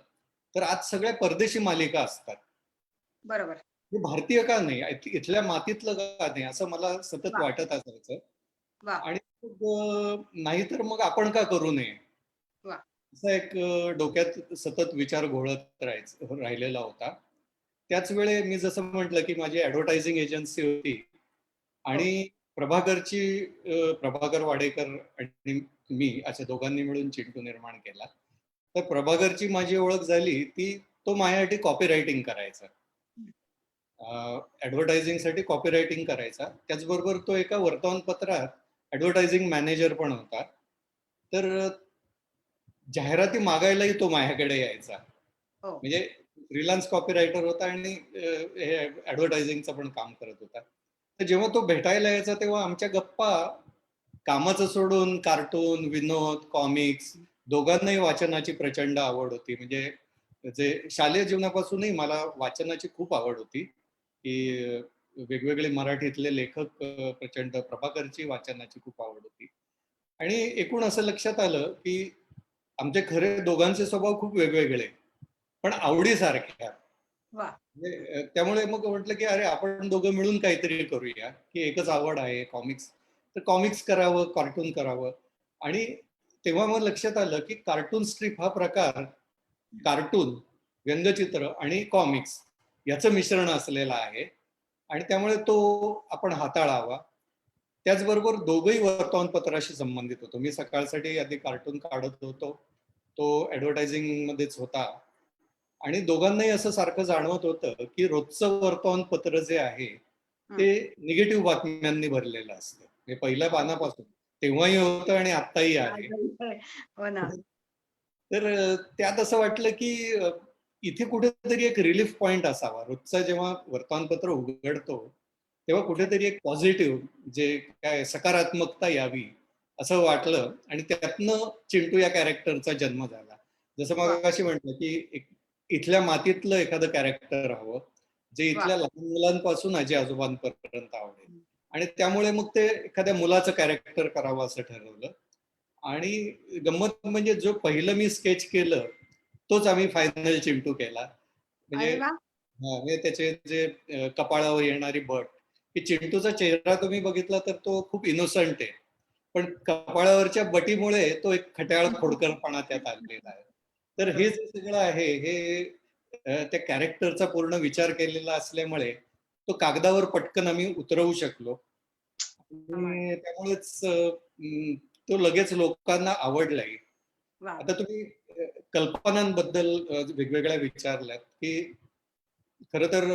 तर आज सगळ्या परदेशी मालिका असतात. बरोबर. हे भारतीय का नाही, इथल्या मातीतलं का नाही, असं मला सतत वा. वाटत असायचं. वा. आणि मग नाहीतर मग आपण का करू नये, वा. असा एक डोक्यात सतत विचार घोळत राहिलेला होता. त्याच वेळे मी जसं म्हटलं की माझी ऍडव्हर्टायझिंग एजन्सी होती हो. आणि प्रभाकर वाडेकर आणि मी अशा दोघांनी मिळून चिंटू निर्माण केला. तर प्रभाकरची माझी ओळख झाली ती, तो माझ्यासाठी कॉपी रायटिंग करायचा, ऍडव्हर्टायझिंगसाठी कॉपी रायटिंग करायचा. त्याचबरोबर तो एका वर्तमानपत्रात ऍडव्हर्टायझिंग मॅनेजर पण होता. तर जाहिराती मागायलाही तो माझ्याकडे यायचा. हो. म्हणजे फ्रीलान्स कॉपी रायटर होता आणि हे ऍडव्हर्टायझिंगचं पण काम करत होता. तर जेव्हा तो भेटायला यायचा तेव्हा आमच्या गप्पा कामाचं सोडून कार्टून, विनोद, कॉमिक्स, दोघांनाही वाचनाची प्रचंड आवड होती. म्हणजे जे शालेय जीवनापासूनही मला वाचनाची खूप आवड होती, की वेगवेगळे मराठीतले लेखक प्रचंड, प्रभाकरची वाचनाची खूप आवड होती. आणि एकूण असं लक्षात आलं की आमचे खरे दोघांचे स्वभाव खूप वेगवेगळे पण आवडी सारख्या. वा. म्हणजे त्यामुळे मग म्हटलं की अरे आपण दोघं मिळून काहीतरी करूया, की एकच आवड आहे कॉमिक्स, तर कॉमिक्स करावं, कार्टून करावं. आणि तेव्हा मग लक्षात आलं की कार्टून स्ट्रीप हा प्रकार कार्टून, व्यंगचित्र आणि कॉमिक्स याचं मिश्रण असलेला आहे आणि त्यामुळे तो आपण हाताळावा. त्याचबरोबर दोघंही वर्तमानपत्राशी संबंधित होतो. मी सकाळसाठी आधी कार्टून काढत होतो, तो ऍडव्हर्टायझिंग मध्येच होता. आणि दोघांनाही असं सारखं जाणवत होतं की रोजचं वर्तमानपत्र जे आहे हं. ते निगेटिव्ह बातम्यांनी भरलेलं असतं. म्हणजे पहिल्या पानापासून तेव्हाही होतं आणि आत्ताही आहे. हो ना. तर त्यात असं वाटलं की इथे कुठेतरी एक रिलीफ पॉइंट असावा. रोजचा जेव्हा वर्तमानपत्र उघडतो तेव्हा कुठेतरी एक पॉझिटिव्ह, जे काय सकारात्मकता यावी असं वाटलं आणि त्यातनं चिंटू या कॅरेक्टरचा जन्म झाला. जसं वा. मगाशी म्हटलं की इथल्या मातीतलं एखादं कॅरेक्टर हवं, जे वा. इथल्या लहान मुलांपासून आजी आजोबांपर्यंत आवडेल. आणि त्यामुळे मग ते एखाद्या मुलाचं कॅरेक्टर करावं असं ठरवलं. आणि गंमत म्हणजे जो पहिलं मी स्केच केलं तोच आम्ही फायनल चिंटू केला. म्हणजे अरे वा. म्हणजे त्याचे जे कपाळावर येणारी बट, की चिंटूचा चेहरा तुम्ही बघितला तर तो खूप इनोसंट आहे, पण कपाळावरच्या बटीमुळे तो एक खट्याळ खोडकरपणा त्यात आलेला आहे. तर हे बरोबर. जे सगळं आहे हे त्या कॅरेक्टरचा पूर्ण विचार केलेला असल्यामुळे तो कागदावर पटकन आम्ही उतरवू शकलो कमाल. आणि त्यामुळेच तो लगेच लोकांना आवडलाय. वा. आता तुम्ही कल्पनांबद्दल वेगवेगळ्या विचारल्यात की खरं तर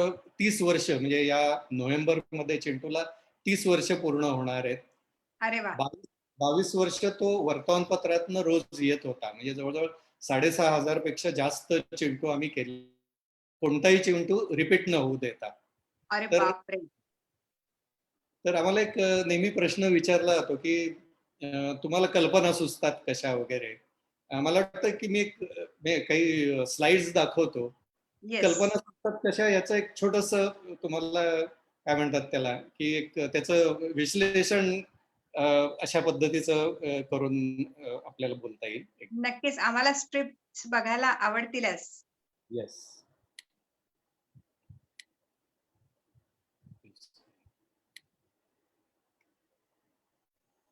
30 वर्ष म्हणजे या नोव्हेंबरमध्ये चिंटूला 30 वर्ष पूर्ण होणार आहेत. अरे वा. 22 वर्ष तो वर्तमानपत्रातनं रोज येत होता. म्हणजे जवळजवळ 6,500 पेक्षा जास्त चिंटू आम्ही केले. कोणताही चिंटू रिपीट न होऊ देता. अरे तर बापरे. तर आम्हाला एक नेहमी प्रश्न विचारला जातो की तुम्हाला कल्पना सुचतात कशा वगैरे. मला वाटतं की मी काही स्लाइड्स दाखवतो. येस. कल्पना सुचतात कशा याचं एक छोटंसं तुम्हाला काय म्हणतात त्याला, की एक त्याचं विश्लेषण अ, अशा पद्धतीचं करून आपल्याला बोलता येईल. नक्कीच आम्हाला स्ट्रिप्स बघायला आवडतीलच. येस.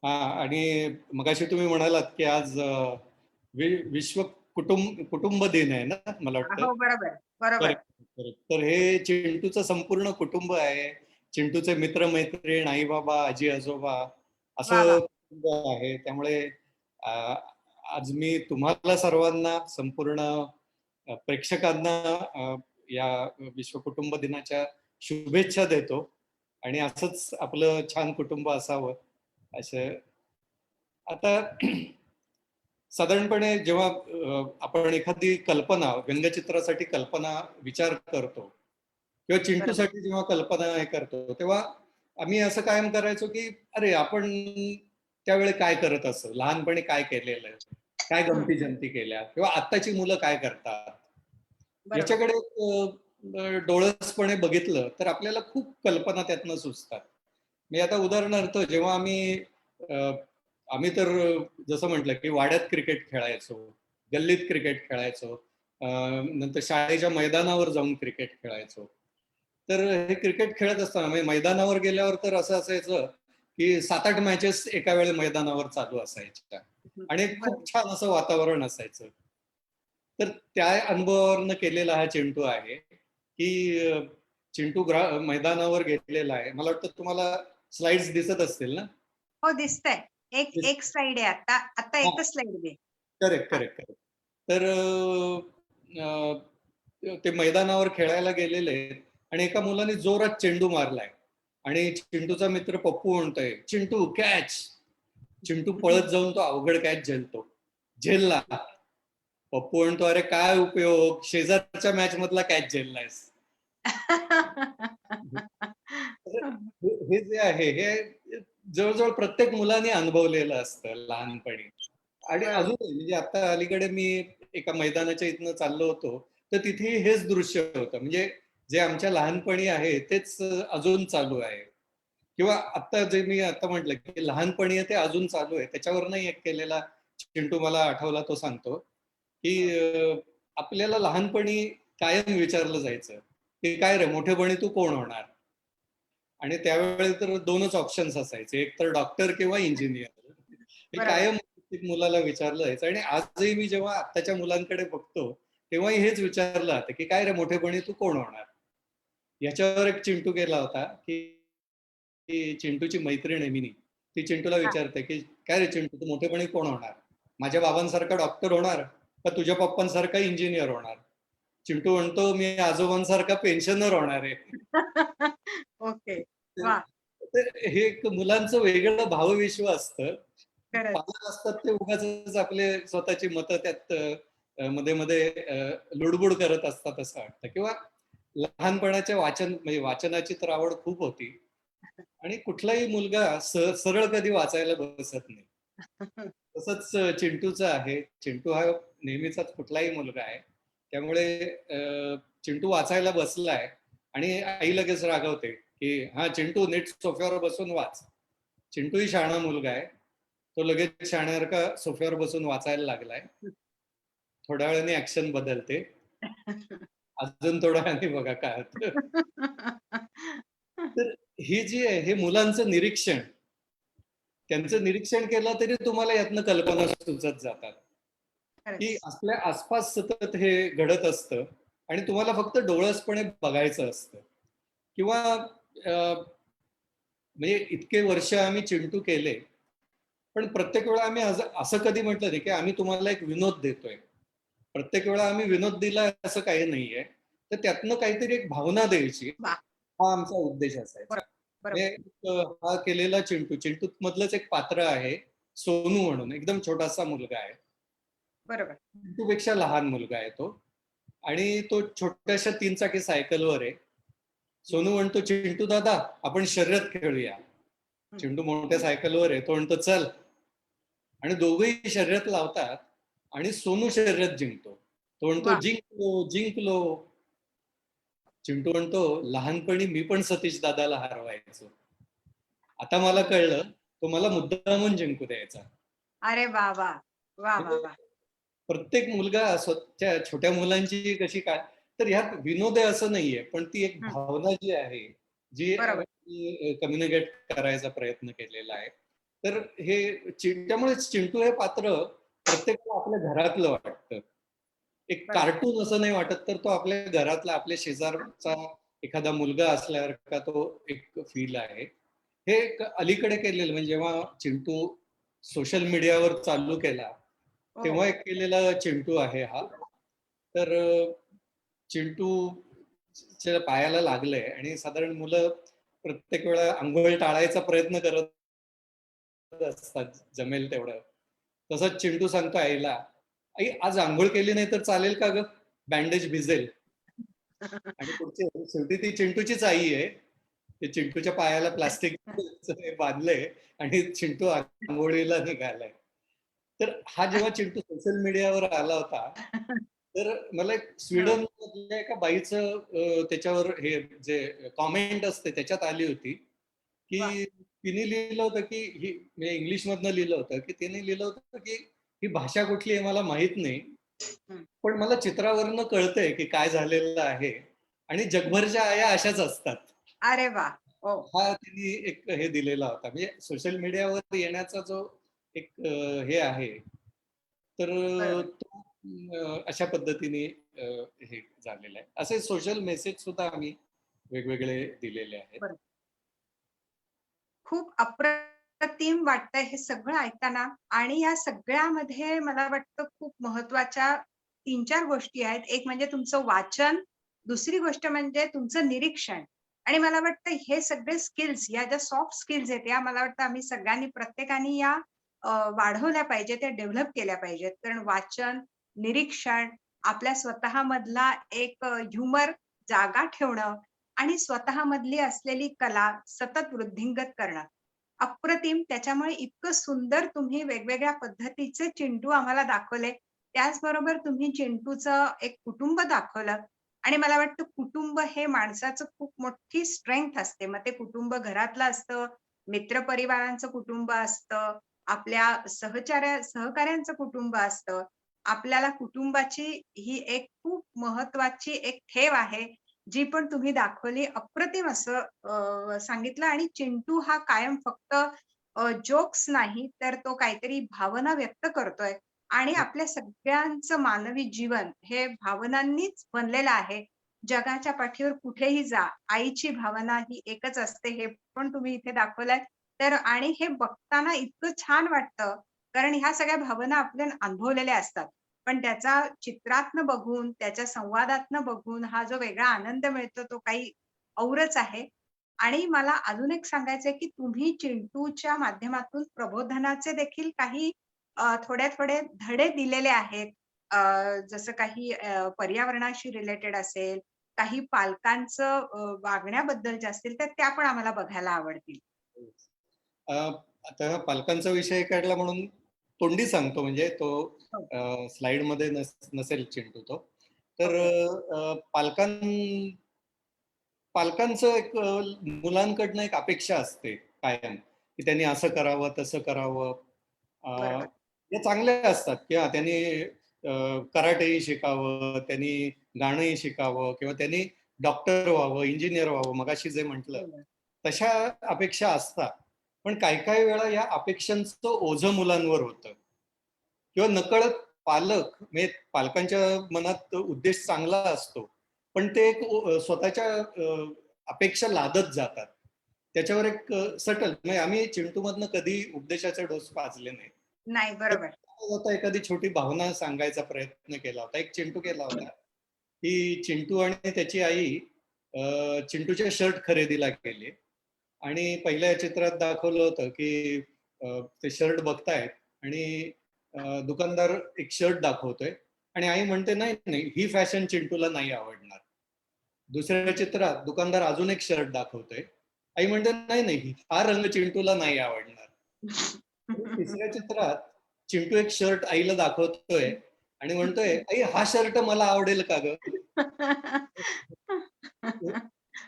हां, आणि मगाशी तुम्ही म्हणालात की आज विश्व कुटुंब दिन आहे ना, मला वाटतं. हो, बरोबर. करेक्ट, बरोबर. करेक्ट. तर हे चिंटूचं संपूर्ण कुटुंब आहे. चिंटूचे मित्र-मैत्रीण, आई-बाबा, आजी-आजोबा वाह! असं वाह! कुटुंब आहे. त्यामुळे अ, आज मी तुम्हाला सर्वांना, संपूर्ण प्रेक्षकांना या विश्व कुटुंब दिनाच्या शुभेच्छा देतो आणि असंच आपलं छान कुटुंब असावं असं. आता साधारणपणे जेव्हा आपण एखादी कल्पना व्यंगचित्रासाठी कल्पना विचार करतो किंवा चिंटूसाठी जेव्हा कल्पना हे करतो तेव्हा आम्ही असं कायम करायचो की अरे आपण त्यावेळी काय करत असं लहानपणी काय केलेलं आहे, काय गमती जमती केल्या किंवा आत्ताची मुलं काय करतात बरोबर. याच्याकडे डोळसपणे बघितलं तर आपल्याला खूप कल्पना त्यातनं सुचतात. मी आता उदाहरणार्थ जेव्हा आम्ही तर जसं म्हटलं की वाड्यात क्रिकेट खेळायचो, गल्लीत क्रिकेट खेळायचो, नंतर शाळेच्या मैदानावर जाऊन क्रिकेट खेळायचो. तर हे क्रिकेट खेळत असताना म्हणजे मैदानावर गेल्यावर तर असं असायचं की 7-8 मॅचेस एका वेळी मैदानावर चालू असायच्या आणि खूप छान असं वातावरण असायचं. तर त्या अनुभवावरनं केलेला हा चिंटू आहे की चिंटू मैदानावर गेलेला आहे. मला वाटतं तुम्हाला स्लाइड्स दिसत असतील ना? हो, दिसतंय. एक स्लाइड आहे आता. आता हा. एकच स्लाइड आहे. Correct correct correct. तर ते मैदानावर खेळायला गेलेले आणि एका मुलाने जोरात चेंडू मारलाय आणि चिंटूचा मित्र पप्पू म्हणतोय चिंटू कॅच. चिंटू पळत जाऊन तो अवघड कॅच झेलला. पप्पू म्हणतो अरे काय उपयोग, शेजारच्या मॅच मधला कॅच झेललायस. हे जे आहे हे जवळजवळ प्रत्येक मुलाने अनुभवलेलं असतं लहानपणी. आणि बरोबर. अजून म्हणजे आता अलीकडे मी एका मैदानाच्या इथनं चाललो होतो तर तिथे हेच दृश्य होतं. म्हणजे जे आमच्या लहानपणी आहे तेच अजून चालू आहे किंवा आता जे मी आता म्हटलं की लहानपणी आहे ते अजून चालू आहे. त्याच्यावरही एक केलेला चिंटू मला आठवला तो सांगतो की आपल्याला लहानपणी कायम विचारलं जायचं की काय रे मोठेपणी तू कोण होणार. आणि त्यावेळी तर दोनच ऑप्शन्स असायचे, एक तर डॉक्टर किंवा इंजिनियर. हे बरोबर. कायम प्रत्येक मुलाला विचारलं जायचं आणि आजही मी जेव्हा आत्ताच्या मुलांकडे बघतो तेव्हाही हेच विचारलं जातं की काय रे मोठेपणी तू कोण होणार. याच्यावर एक चिंटू गेला होता की चिंटूची मैत्रीण आहे मिनी, ती चिंटूला विचारते की काय रे चिंटू तू मोठेपणी कोण होणार, माझ्या बाबांसारखा डॉक्टर होणार का तुझ्या पप्पांसारखा इंजिनियर होणार. चिंटू म्हणतो मी आजोबांसारखा पेन्शनर होणार आहे. ओके. वा. तर हे एक मुलांचं वेगळं भावविश्व असतं. खरंच. पालक असतात ते उगाच आपले स्वतःची मतं त्यात मध्ये मध्ये लुडबुड करत असतात असं वाटतं किंवा लहानपणाच्या म्हणजे वाचनाची तर आवड खूप होती आणि कुठलाही मुलगा सरळ कधी वाचायला बसत नाही. तसंच चिंटूचं आहे. चिंटू हा नेहमीचाच कुठलाही मुलगा आहे. त्यामुळे चिंटू वाचायला बसलाय आणि आई लगेच रागवते की हा चिंटू नीट सोफ्यावर बसून वाच. चिंटू ही शहाणा मुलगा आहे. तो लगेच शहाण्यासारखा सोफ्यावर बसून वाचायला लागलाय. थोड्या वेळाने ऍक्शन बदलते. अजून थोड्या वेळाने बघा काय होतं. तर ही जी आहे हे मुलांचं निरीक्षण, त्यांचं निरीक्षण केलं तरी तुम्हाला यातनं कल्पना सुचत जातात की खरंच. आपल्या आसपास सतत हे घडत असतं आणि तुम्हाला फक्त डोळसपणे बघायचं असतं किंवा म्हणजे इतके वर्ष आम्ही चिंटू केले पण प्रत्येक वेळा आम्ही असं कधी म्हटलं नाही की आम्ही तुम्हाला एक विनोद देतोय. प्रत्येक वेळा आम्ही विनोद दिला असं काही नाहीये. तर त्यातनं काहीतरी एक भावना द्यायची वा. हा आमचा उद्देश असायचा. बरोबर. हा केलेला चिंटू मधलंच एक पात्र आहे सोनू म्हणून एकदम छोटासा मुलगा आहे. बरोबर. चिंटूपेक्षा लहान मुलगा आहे तो आणि तो छोट्याशा 3 चाकी सायकलवर आहे. सोनू म्हणतो चिंटू दादा आपण शर्यत खेळूया. चिंटू मोठ्या सायकलवर आहे. तो म्हणतो चल आणि दोघेही शर्यत लावतात आणि सोनू शर्यत जिंकतो. तो म्हणतो वा. जिंकलो जिंकलो. चिंटू म्हणतो लहानपणी मी पण सतीश दादाला हरवायचो. आता मला कळलं तो मला मुद्दामून जिंकू द्यायचा. अरे वा वा. वा वा वा. प्रत्येक मुलगा स्वतःच्या छोट्या मुलांची कशी काय तर ह्यात विनोद आहे असं नाहीये पण ती एक भावना जी आहे जी बरोबर. कम्युनिकेट करायचा प्रयत्न केलेला आहे. तर हे त्यामुळे चिंटू हे पात्र प्रत्येक आपल्या घरातलं वाटतं. एक बरोबर. कार्टून असं नाही वाटत तर तो आपल्या घरातला आपल्या शेजारचा एखादा मुलगा असल्यासारखा तो एक फील आहे. हे एक अलीकडे केलेलं म्हणजे जेव्हा चिंटू सोशल मीडियावर चालू केला हो. तेव्हा एक केलेला चिंटू आहे हा. तर चिंटू पायाला लागलंय आणि साधारण मुलं प्रत्येक वेळा अंघोळ टाळायचा प्रयत्न करत असतात जमेल तेवढं. तसंच चिंटू सांगतो आईला, आई आज आंघोळ केली नाही तर चालेल का ग, बँडेज भिजेल. आणि पुढची शेवटी ती चिंटूचीच आई आहे. ते चिंटूच्या पायाला प्लास्टिक बांधलंय आणि चिंटू आंघोळीला निघालाय. तर हा जेव्हा चिंटू सोशल मीडियावर आला होता, तर मला एक स्वीडन मधल्या एका बाईचं त्याच्यावर हे जे कॉमेंट असते त्याच्यात आली होती, वा. की तिने लिहिलं होतं की ही म्हणजे इंग्लिश मधनं लिहिलं होतं की तिने लिहिलं होतं की ही भाषा कुठली आहे मला माहित नाही, पण मला चित्रावरनं कळतंय की काय झालेलं आहे आणि जगभरच्या आया अशाच असतात. अरे वा. हो. हा त्यांनी एक हे दिलेला होता. म्हणजे सोशल मीडियावर येण्याचा जो एक हे आहे, तर बरोबर. तो अशा पद्धतीने हे झालेलं आहे. असे सोशल मेसेज सुद्धा आम्ही वेगवेगळे दिलेले आहेत. बरोबर. खूप अप्रतिम वाटतंय हे सगळं ऐकताना आणि या सगळ्यामध्ये मला वाटतं खूप महत्वाच्या 3-4 गोष्टी आहेत. एक म्हणजे तुमचं वाचन, दुसरी गोष्ट म्हणजे तुमचं निरीक्षण आणि मला वाटतं हे सगळे स्किल्स या ज्या सॉफ्ट स्किल्स आहेत या मला वाटतं आम्ही सगळ्यांनी प्रत्येकाने या वाढवल्या पाहिजेत, त्या डेव्हलप केल्या पाहिजेत. कारण वाचन, निरीक्षण, आपल्या स्वतःमधला एक ह्युमर जागा ठेवणं आणि स्वतःमधली असलेली कला सतत वृद्धिंगत करणं. अप्रतिम त्याच्यामुळे इतकं सुंदर तुम्ही वेगवेगळ्या पद्धतीचे चिंटू आम्हाला दाखवले. त्याचबरोबर तुम्ही चिंटूचं एक कुटुंब दाखवलं आणि मला वाटतं कुटुंब हे माणसाचं खूप मोठी स्ट्रेंग्थ असते. मग ते कुटुंब घरातलं असतं, मित्रपरिवारांचं कुटुंब असतं, आपल्या सहकाऱ्यांचं कुटुंब असतं. आपल्याला कुटुंबाची ही एक खूप महत्वाची एक ठेव आहे. जी पण तुम्ही दाखवली अप्रतिम असं सांगितलं आणि चिंटू हा कायम फक्त जोक्स नाही, तर तो काहीतरी भावना व्यक्त करतोय आणि आपल्या सगळ्यांचं मानवी जीवन हे भावनांनीच बनलेलं आहे. जगाच्या पाठीवर कुठेही जा, आईची भावना ही एकच असते, हे पण तुम्ही इथे दाखवलंय. तर आणि हे बघताना इतकं छान वाटतं, कारण ह्या सगळ्या भावना आपण अनुभवलेल्या असतात. पण त्याचा चित्रातनं बघून, त्याच्या संवादातनं बघून हा जो वेगळा आनंद मिळतो तो काही औरच आहे. आणि मला अजून एक सांगायचंय, की तुम्ही चिंटूच्या माध्यमातून प्रबोधनाचे देखील काही थोडे-थोडे धडे दिलेले आहेत. अ, जसं काही पर्यावरणाशी रिलेटेड असेल, काही पालकांचं वागण्याबद्दलचे असतील, तर त्या पण आम्हाला बघायला आवडतील. अ, आता पालकांचा विषय काढला म्हणून तोंडी सांगतो, म्हणजे तो हो. स्लाइडमध्ये नसेल चिंटू तो. तर ओके. पालकांचं एक मुलांकडनं एक अपेक्षा असते कायम, की त्यांनी असं करावं, तसं करावं. बरोबर. हे चांगले असतात किंवा त्यांनी कराटेही शिकावं, त्यांनी गाणंही शिकावं किंवा त्यांनी डॉक्टर व्हावं, इंजिनियर व्हावं, मगाशी जे म्हटलं, बरोबर. तशा अपेक्षा असतात. पण काही वेळा या अपेक्षांचं ओझं मुलांवर होतं किंवा नकळत पालक म्हणजे पालकांच्या मनात उद्देश चांगला असतो, पण ते एक स्वतःच्या अपेक्षा लादत जातात. त्याच्यावर एक सटल म्हणजे आम्ही चिंटूमधनं कधी उपदेशाचे डोस पाजले नाहीत. नाही, तर बरोबर. होता एखादी छोटी भावना सांगायचा प्रयत्न केला होता. एक चिंटू केला होता, की चिंटू आणि त्याची आई चिंटूचे शर्ट खरेदीला गेले आणि पहिल्या चित्रात दाखवलं होतं, की ते शर्ट बघतायत आणि दुकानदार एक शर्ट दाखवतोय आणि आई म्हणते, "नाही, नाही, ही फॅशन चिंटूला नाही आवडणार." दुसऱ्या चित्रात दुकानदार अजून एक शर्ट दाखवतोय. आई म्हणते, "नाही, नाही, हा रंग चिंटूला नाही आवडणार." आणि तिसऱ्या चित्रात चिंटू एक शर्ट आईला दाखवतोय आणि म्हणतोय, "आई हा शर्ट मला आवडेल का ग?"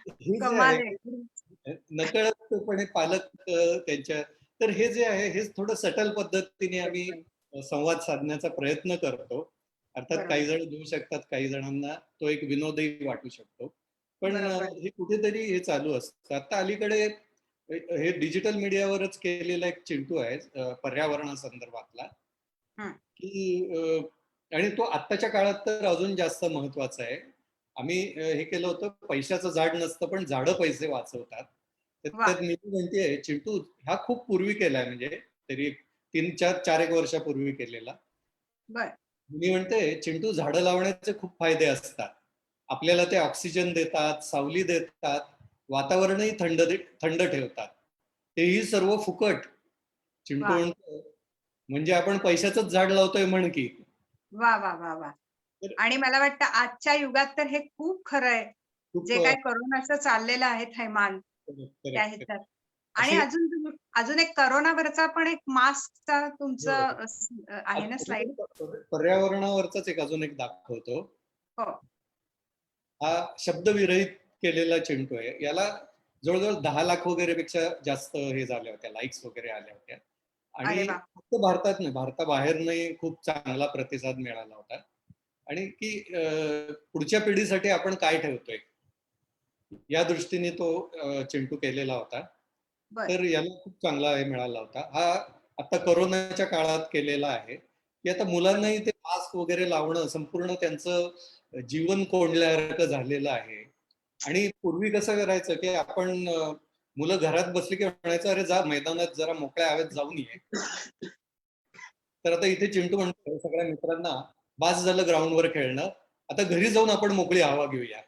हे जे आहे कमाल आहे. नकळतपणे पालक त्यांच्या, तर हे जे आहे हे थोडं सटल पद्धतीने आम्ही संवाद साधण्याचा प्रयत्न करतो. अर्थात बरोबर, काही जण घेऊ शकतात, काही जणांना तो एक विनोदही वाटू शकतो. पण बरोबर. हे कुठेतरी हे चालू असतं. आता अलीकडे हे डिजिटल मीडियावरच केलेला एक चिंटू आहे पर्यावरणासंदर्भातला, हं. की आणि तो आत्ताच्या काळात तर अजून जास्त महत्वाचा आहे. आम्ही हे केलं होतं, पैशाचं झाड नसतं पण झाडं पैसे वाचवतात. तर वाह! त्यात मी म्हणतेय चिंटू हा खूप पूर्वी केलाय, म्हणजे तरी 3-4 एक वर्षापूर्वी केलेला. बरं. मी म्हणते चिंटू झाडं लावण्याचे खूप फायदे असतात. आपल्याला ते ऑक्सिजन देतात, सावली देतात, वातावरणही थंड ठेवतात. तेही सर्व फुकट. चिंटू वाह! म्हणतो म्हणजे आपण पैशाचंच झाड लावतोय म्हण की. वा वा वा वा. तर आणि मला वाटतं आजच्या युगात तर हे खूप खरं आहे. खूप जे काही करोनाचं चाललेलं आहे थैमान त्या करेक्ट. ह्याच्यात. आणि अशी अजून एक करोनावरचा पण एक मास्कचा हो. तुमचं आहे ना आता स्लाइड? पर्यावरणावरचाच एक अजून दाखवतो. हो. हा शब्दविरहित केलेला चिंटू आहे. याला जवळजवळ 10 लाख वगैरे पेक्षा जास्त हे झाल्या होत्या, लाईक्स वगैरे आल्या होत्या. अरे आणि वा. फक्त भारतात नाही, भारताबाहेरनंही खूप चांगला प्रतिसाद मिळाला होता. आणि की पुढच्या पिढीसाठी आपण काय ठेवतोय या दृष्टीने तो चिंटू केलेला होता. बर. तर याला खूप चांगला हे मिळाला होता. हा आता कोरोनाच्या काळात केलेला आहे, की आता मुलांनाही ते मास्क वगैरे लावणं संपूर्ण त्यांचं जीवन कोंडल्यासारखं झालेलं आहे. आणि पूर्वी कसं करायचं, की आपण मुलं घरात बसली की म्हणायचं, "अरे जा मैदानात जरा मोकळ्या हवेत जाऊन ये." तर आता इथे चिंटू म्हणतो सगळ्या मित्रांना, "बास झालं ग्राउंडवर खेळणं. आता घरी जाऊन आपण मोकळी हवा घेऊया."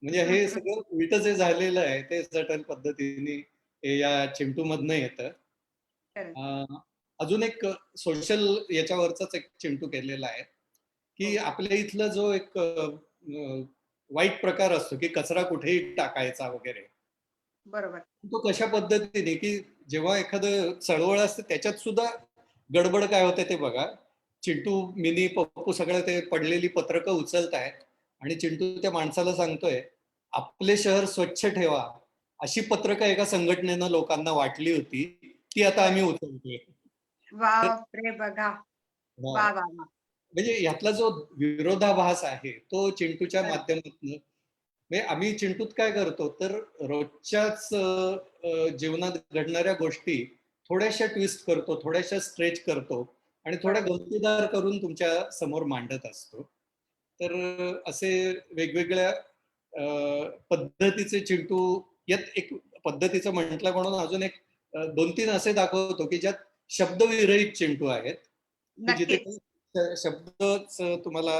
म्हणजे हे सगळं उलटं जे झालेलं आहे ते जटिल पद्धतीने हे या चिंटूमधनं येतं. खरंय. अं, अजून एक सोशल याच्यावरचाच एक चिंटू केलेला आहे, की हो. आपल्या इथलं जो एक वाईट प्रकार असतो, की कचरा कुठेही टाकायचा वगैरे. बरोबर. तो कशा पद्धतीने, की जेव्हा एखादं चळवळ असते त्याच्यात सुद्धा गडबड काय होते ते बघा. चिंटू, मिनी, पप्पू सगळं ते पडलेली पत्रकं उचलतायत आणि चिंटू त्या माणसाला सांगतोय, "आपले शहर स्वच्छ ठेवा." अशी पत्रकं एका संघटनेनं लोकांना वाटली होती. ती आता बर. आम्ही उचलतोय. तर बापरे बघा. वा वा वा. म्हणजे यातला जो विरोधाभास आहे तो चिंटूच्या खरं. माध्यमातून म्हणजे आम्ही चिंटूत काय करतो तर रोजच्याच जीवनात घडणाऱ्या गोष्टी थोड्याशा ट्विस्ट करतो, थोड्याशा स्ट्रेच करतो आणि थोड्या बरोबर. गमतीदार करून तुमच्या समोर मांडत असतो. तर असे वेगवेगळ्या पद्धतीचे चिंटू यात एक पद्धतीचं म्हटलं म्हणून अजून एक 2-3 असे दाखवतो की ज्यात शब्दविरहित चिंटू आहेत, की जिथे नक्कीच. शब्दच तुम्हाला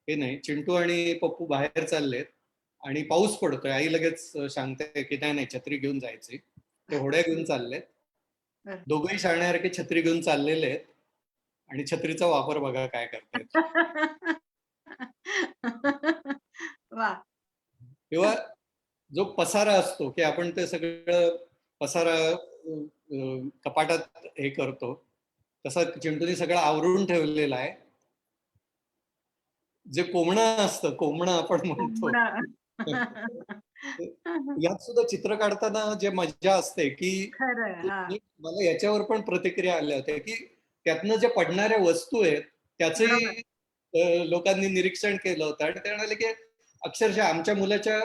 हे नाही. चिंटू आणि पप्पू बाहेर चाललेत आणि पाऊस पडतोय. आई लगेच सांगते, की "नाही, नाही छत्री घेऊन जायची." ते होड्या घेऊन चाललेत. बर. दोघंही शहाण्यासारखे छत्री घेऊन चाललेले आहेत आणि छत्रीचा वापर बघा काय करतायत. वा. किंवा जो पसारा असतो, की आपण ते सगळं पसारा कपाटात हे करतो. तसं चिंटूनी सगळं आवरून ठेवलेलं आहे. जे कोंबणं असतं, कोंबणं आपण म्हणतो. कोंबडं. यात सुद्धा चित्र काढताना जे मज्जा असते, की खरंय. हा. मला याच्यावर पण प्रतिक्रिया आल्या होत्या, की त्यातनं ज्या पडणाऱ्या वस्तू आहेत, बरोबर. त्याचंही लोकांनी निरीक्षण केलं होतं आणि ते म्हणाले, की अक्षरशः आमच्या मुलाच्या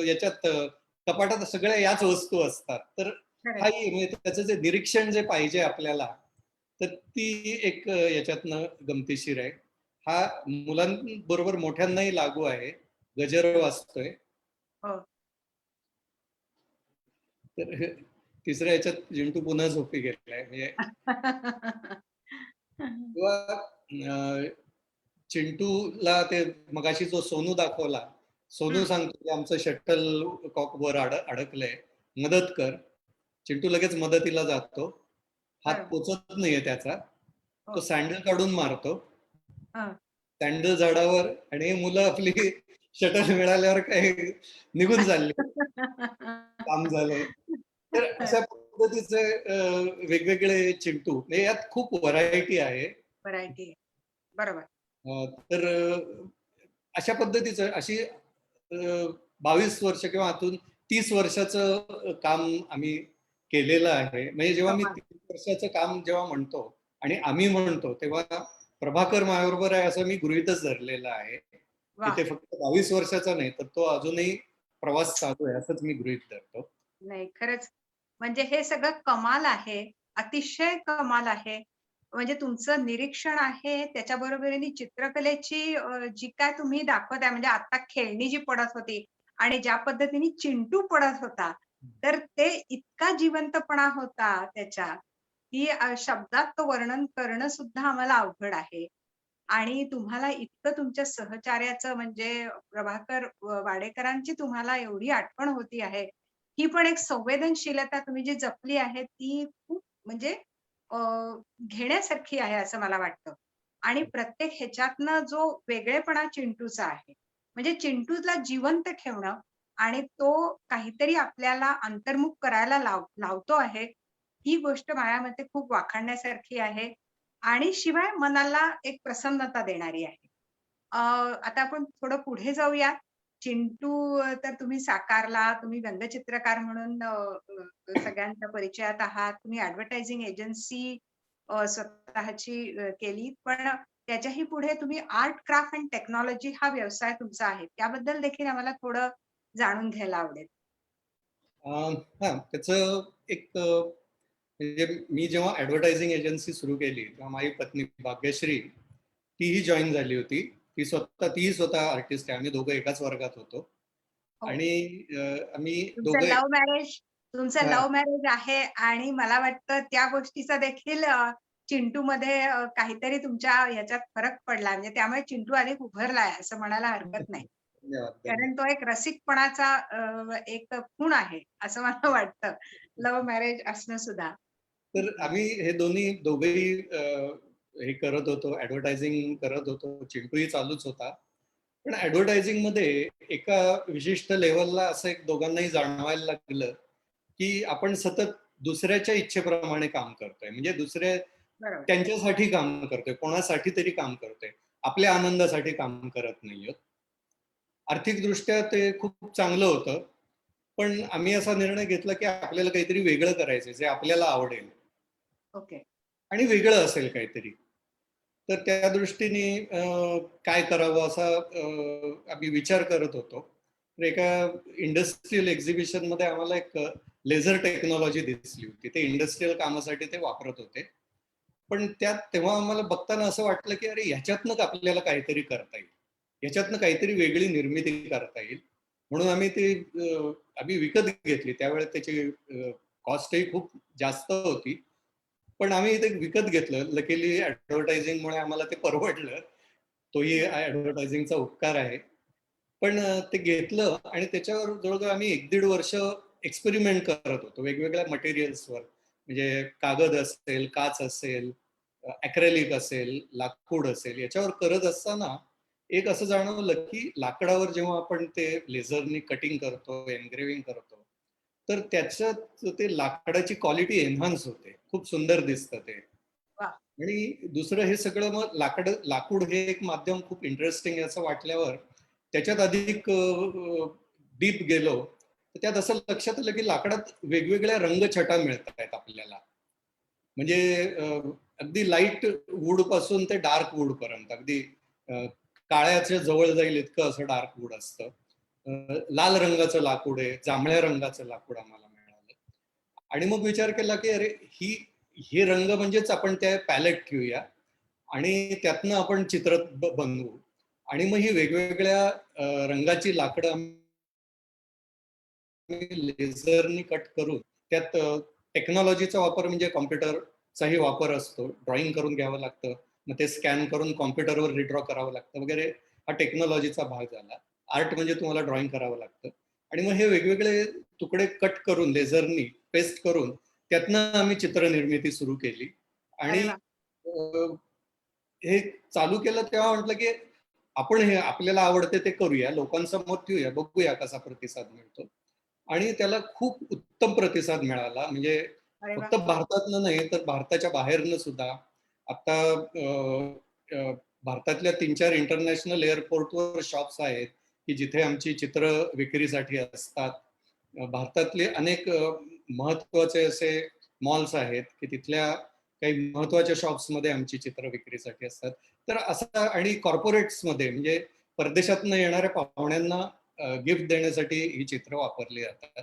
याच्यात कपाटात सगळ्या याच वस्तू असतात. तर खरंय. हाही म्हणजे त्याचं जे निरीक्षण जे पाहिजे आपल्याला, तर ती एक याच्यातनं गमतीशीर आहे. हा मुलांबरोबर मोठ्यांनाही लागू आहे. गजर वाचतोय. हो. तर तिसऱ्या ह्याच्यात चिंटू पुन्हा झोपी गेलाय. म्हणजे किंवा चिंटूला ते मगाशी जो सोनू दाखवला. सोनू हं. सांगतो, की आमचं शटल कॉक वर अडकलंय. मदत कर. चिंटू लगेच मदतीला जातो. हात बरोबर. पोचत नाहीये त्याचा. तो हो. सँडल काढून मारतो. हं. सँडल झाडावर आणि ही मुलं आपली शटल मिळाल्यावर काही निघून चालली. काम झालंय. तर अशा पद्धतीचे वेगवेगळे चिंटू म्हणजे यात खूप व्हरायटी आहे. व्हरायटी आहे. बरोबर. तर अशा पद्धतीचं अशी 22 वर्ष किंवा आतून 30 वर्षाचं काम आम्ही केलेलं आहे. म्हणजे जेव्हा मी कमाल. 30 वर्षाचं काम जेव्हा म्हणतो आणि आम्ही म्हणतो, तेव्हा प्रभाकर माझ्याबरोबर आहे असं मी गृहीतच धरलेलं आहे, की वाह! ते फक्त 22 वर्षाचा नाही, तर तो अजूनही प्रवास चालू आहे असंच मी गृहीत धरतो. नाही खरंच. म्हणजे हे सगळं कमाल आहे. अतिशय कमाल आहे. म्हणजे तुमचं निरीक्षण आहे त्याच्या बरोबरीने चित्रकलेची जी काय तुम्ही दाखवताय म्हणजे आता खेळणी जी पडत होती आणि ज्या पद्धतीने चिंटू पडत होता, तर ते इतका जिवंतपणा होता त्याच्यात, की शब्दात तो वर्णन करणं सुद्धा आम्हाला अवघड आहे. आणि तुम्हाला इतकं तुमच्या सहचार्याचं म्हणजे प्रभाकर वाडेकरांची तुम्हाला एवढी आठवण होती आहे. ही पण एक संवेदनशीलता तुम्ही जी जपली आहे ती खूप म्हणजे घेण्यासारखी आहे असं मला वाटतं. आणि प्रत्येक ह्याच्यातनं जो वेगळेपणा चिंटूचा आहे, म्हणजे चिंटूला जिवंत ठेवणं आणि तो काहीतरी आपल्याला अंतर्मुख करायला लावतो आहे, ही गोष्ट माझ्या मते खूप वाखाणण्यासारखी आहे आणि शिवाय मनाला एक प्रसन्नता देणारी आहे. आता आपण थोडं पुढे जाऊया. चिंटू तर तुम्ही साकारला, तुम्ही व्यंगचित्रकार म्हणून सगळ्यांच्या परिचयात आहात. तुम्ही ॲडव्हर्टायझिंग एजन्सी स्वतःची केली. पण त्याच्याही पुढे तुम्ही आर्ट, क्राफ्ट एंड टेक्नॉलॉजी हा व्यवसाय तुमचा आहे. त्याबद्दल देखील आम्हाला थोडं जाणून घ्यायला आवडेल. त्याचं एक म्हणजे मी जेव्हा ॲडव्हर्टायझिंग एजन्सी सुरू केली तेव्हा माझी पत्नी भाग्यश्री तीही जॉईन झाली होती. तीही स्वतः आर्टिस्ट आहे. आम्ही दोघं एकाच वर्गात होतो हो. आणि आम्ही तुमचं दोघं लव्ह मॅरेज तुमचं हां. लव्ह मॅरेज आहे आणि मला वाटतं त्या गोष्टीचा देखील चिंटूमध्ये काहीतरी तुमच्या ह्याच्यात फरक पडला. म्हणजे त्यामुळे चिंटू अधिक उभरलाय असं म्हणायला हरकत नाही. धन्यवाद, धन्यवाद. कारण तो एक रसिकपणाचा एक खूण आहे, असं मला वाटतं. लव्ह मॅरेज असणं सुद्धा. तर आम्ही हे दोघेही हे करत होतो, ॲडव्हर्टायझिंग करत होतो. चिंटूही चालूच होता. पण ॲडव्हर्टायझिंग मध्ये एका विशिष्ट लेव्हलला असं एक दोघांनाही जाणवायला लागलं, की आपण सतत दुसऱ्याच्या इच्छेप्रमाणे काम करतोय. म्हणजे दुसऱ्या बरोबर. त्यांच्यासाठी काम करतोय, कोणासाठी तरी काम करतोय. आपल्या आनंदासाठी काम करत नाहीये. आर्थिकदृष्ट्या ते खूप चांगलं होतं. पण आम्ही असा निर्णय घेतला, की आपल्याला काहीतरी वेगळं करायचंय, जे आपल्याला आवडेल ओके. आणि वेगळं असेल काहीतरी. तर त्या दृष्टीने काय करावं असा आम्ही विचार करत होतो. तर एका इंडस्ट्रियल एक्झिबिशनमध्ये आम्हाला एक लेझर टेक्नॉलॉजी दिसली होती. ते इंडस्ट्रियल कामासाठी ते वापरत होते. पण तेव्हा आम्हाला बघताना असं वाटलं, की अरे ह्याच्यातनं आपल्याला काहीतरी करता येईल. ह्याच्यातनं काहीतरी वेगळी निर्मिती करता येईल. म्हणून आम्ही विकत घेतली. त्यावेळेस त्याची कॉस्टही खूप जास्त होती. पण आम्ही ते विकत घेतलं. लकीली ॲडव्हर्टायझिंगमुळे आम्हाला ते परवडलं. तोही ॲडव्हर्टायझिंगचा उपकार आहे. पण ते घेतलं आणि त्याच्यावर जवळ-जवळ आम्ही 1-1.5 वर्ष एक्सपेरिमेंट करत होतो वेगवेगळ्या मटेरियल्सवर. म्हणजे कागद असेल, काच असेल, ॲक्रेलिक असेल, लाकूड असेल, याच्यावर करत असताना एक असं जाणवलं, की लाकडावर जेव्हा आपण ते लेझरनी कटिंग करतो, एन्ग्रेव्हिंग करतो, तर त्याच्यात ते लाकडाची क्वालिटी एन्हान्स होते. खूप सुंदर दिसतं ते. वाह! आणि दुसरं हे सगळं मग लाकूड हे एक माध्यम खूप इंटरेस्टिंग आहे असं वाटल्यावर त्याच्यात अधिक डीप गेलो, तर त्यात असं लक्षात आलं, की लाकडात वेगवेगळ्या रंगछटा मिळतायत आपल्याला. म्हणजे अगदी लाईट वूड पासून ते डार्क वूड पर्यंत अगदी अ, काळ्याच्या जवळ जाईल इतकं असं डार्क वूड असतं. लाल रंगाचं लाकूड आहे, जांभळ्या रंगाचं लाकूड आम्हाला मिळालं. आणि मग विचार केला, की अरे हे रंग म्हणजेच आपण त्या पॅलेट ठेवूया आणि त्यातनं आपण चित्र बनवू आणि मग ही वेगवेगळ्या रंगाची लाकडं लेझरनी कट करून त्यात टेक्नॉलॉजीचा वापर म्हणजे कॉम्प्युटरचाही वापर असतो. ड्रॉइंग करून घ्यावं लागतं. मग ते स्कॅन करून कॉम्प्युटरवर रिड्रॉ करावं लागतं वगैरे. हा टेक्नॉलॉजीचा भाग झाला. आर्ट म्हणजे तुम्हाला ड्रॉइंग करावं लागतं. आणि मग हे वेगवेगळे तुकडे कट करून लेझरनी पेस्ट करून त्यातनं आम्ही चित्रनिर्मिती सुरू केली. अरे आणि वाह! हे चालू केलं तेव्हा म्हटलं, की आपण हे आपल्याला आवडते ते करूया. लोकांसमोर ठेवूया, बघूया कसा प्रतिसाद मिळतो. आणि त्याला खूप उत्तम प्रतिसाद मिळाला. म्हणजे अरे वाह! फक्त भारतातनं नाही, तर भारताच्या बाहेरनं सुद्धा. आता भारतातल्या 3-4 इंटरनॅशनल एअरपोर्टवर शॉप्स आहेत, की जिथे आमची चित्र विक्रीसाठी असतात. भारतातले अनेक महत्त्वाचे असे मॉल्स आहेत, की तिथल्या काही महत्त्वाच्या शॉप्समध्ये आमची चित्र विक्रीसाठी असतात. तर असं आणि कॉर्पोरेट्समध्ये म्हणजे परदेशातनं येणाऱ्या पाहुण्यांना गिफ्ट देण्यासाठी ही चित्र वापरली जातात.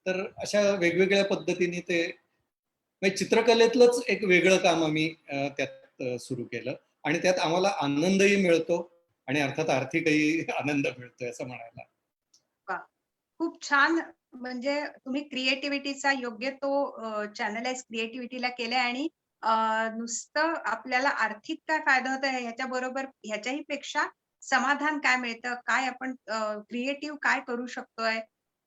तर अशा वेगवेगळ्या पद्धतीने ते म्हणजे चित्रकलेतलंच एक वेगळं काम आम्ही त्यात सुरू केलं आणि त्यात आम्हाला आनंदही मिळतो आणि अर्थात आर्थिकही आनंद मिळतोय असं म्हणायला. वाह! खूप छान. म्हणजे तुम्ही क्रिएटिव्हिटीचा योग्य तो चॅनलाइज क्रिएटिव्हिटीला केलंय आणि नुसतं आपल्याला आर्थिक काय फायदा होतोय ह्याच्याबरोबर ह्याच्याही पेक्षा समाधान काय मिळतं, काय आपण क्रिएटिव्ह काय करू शकतोय,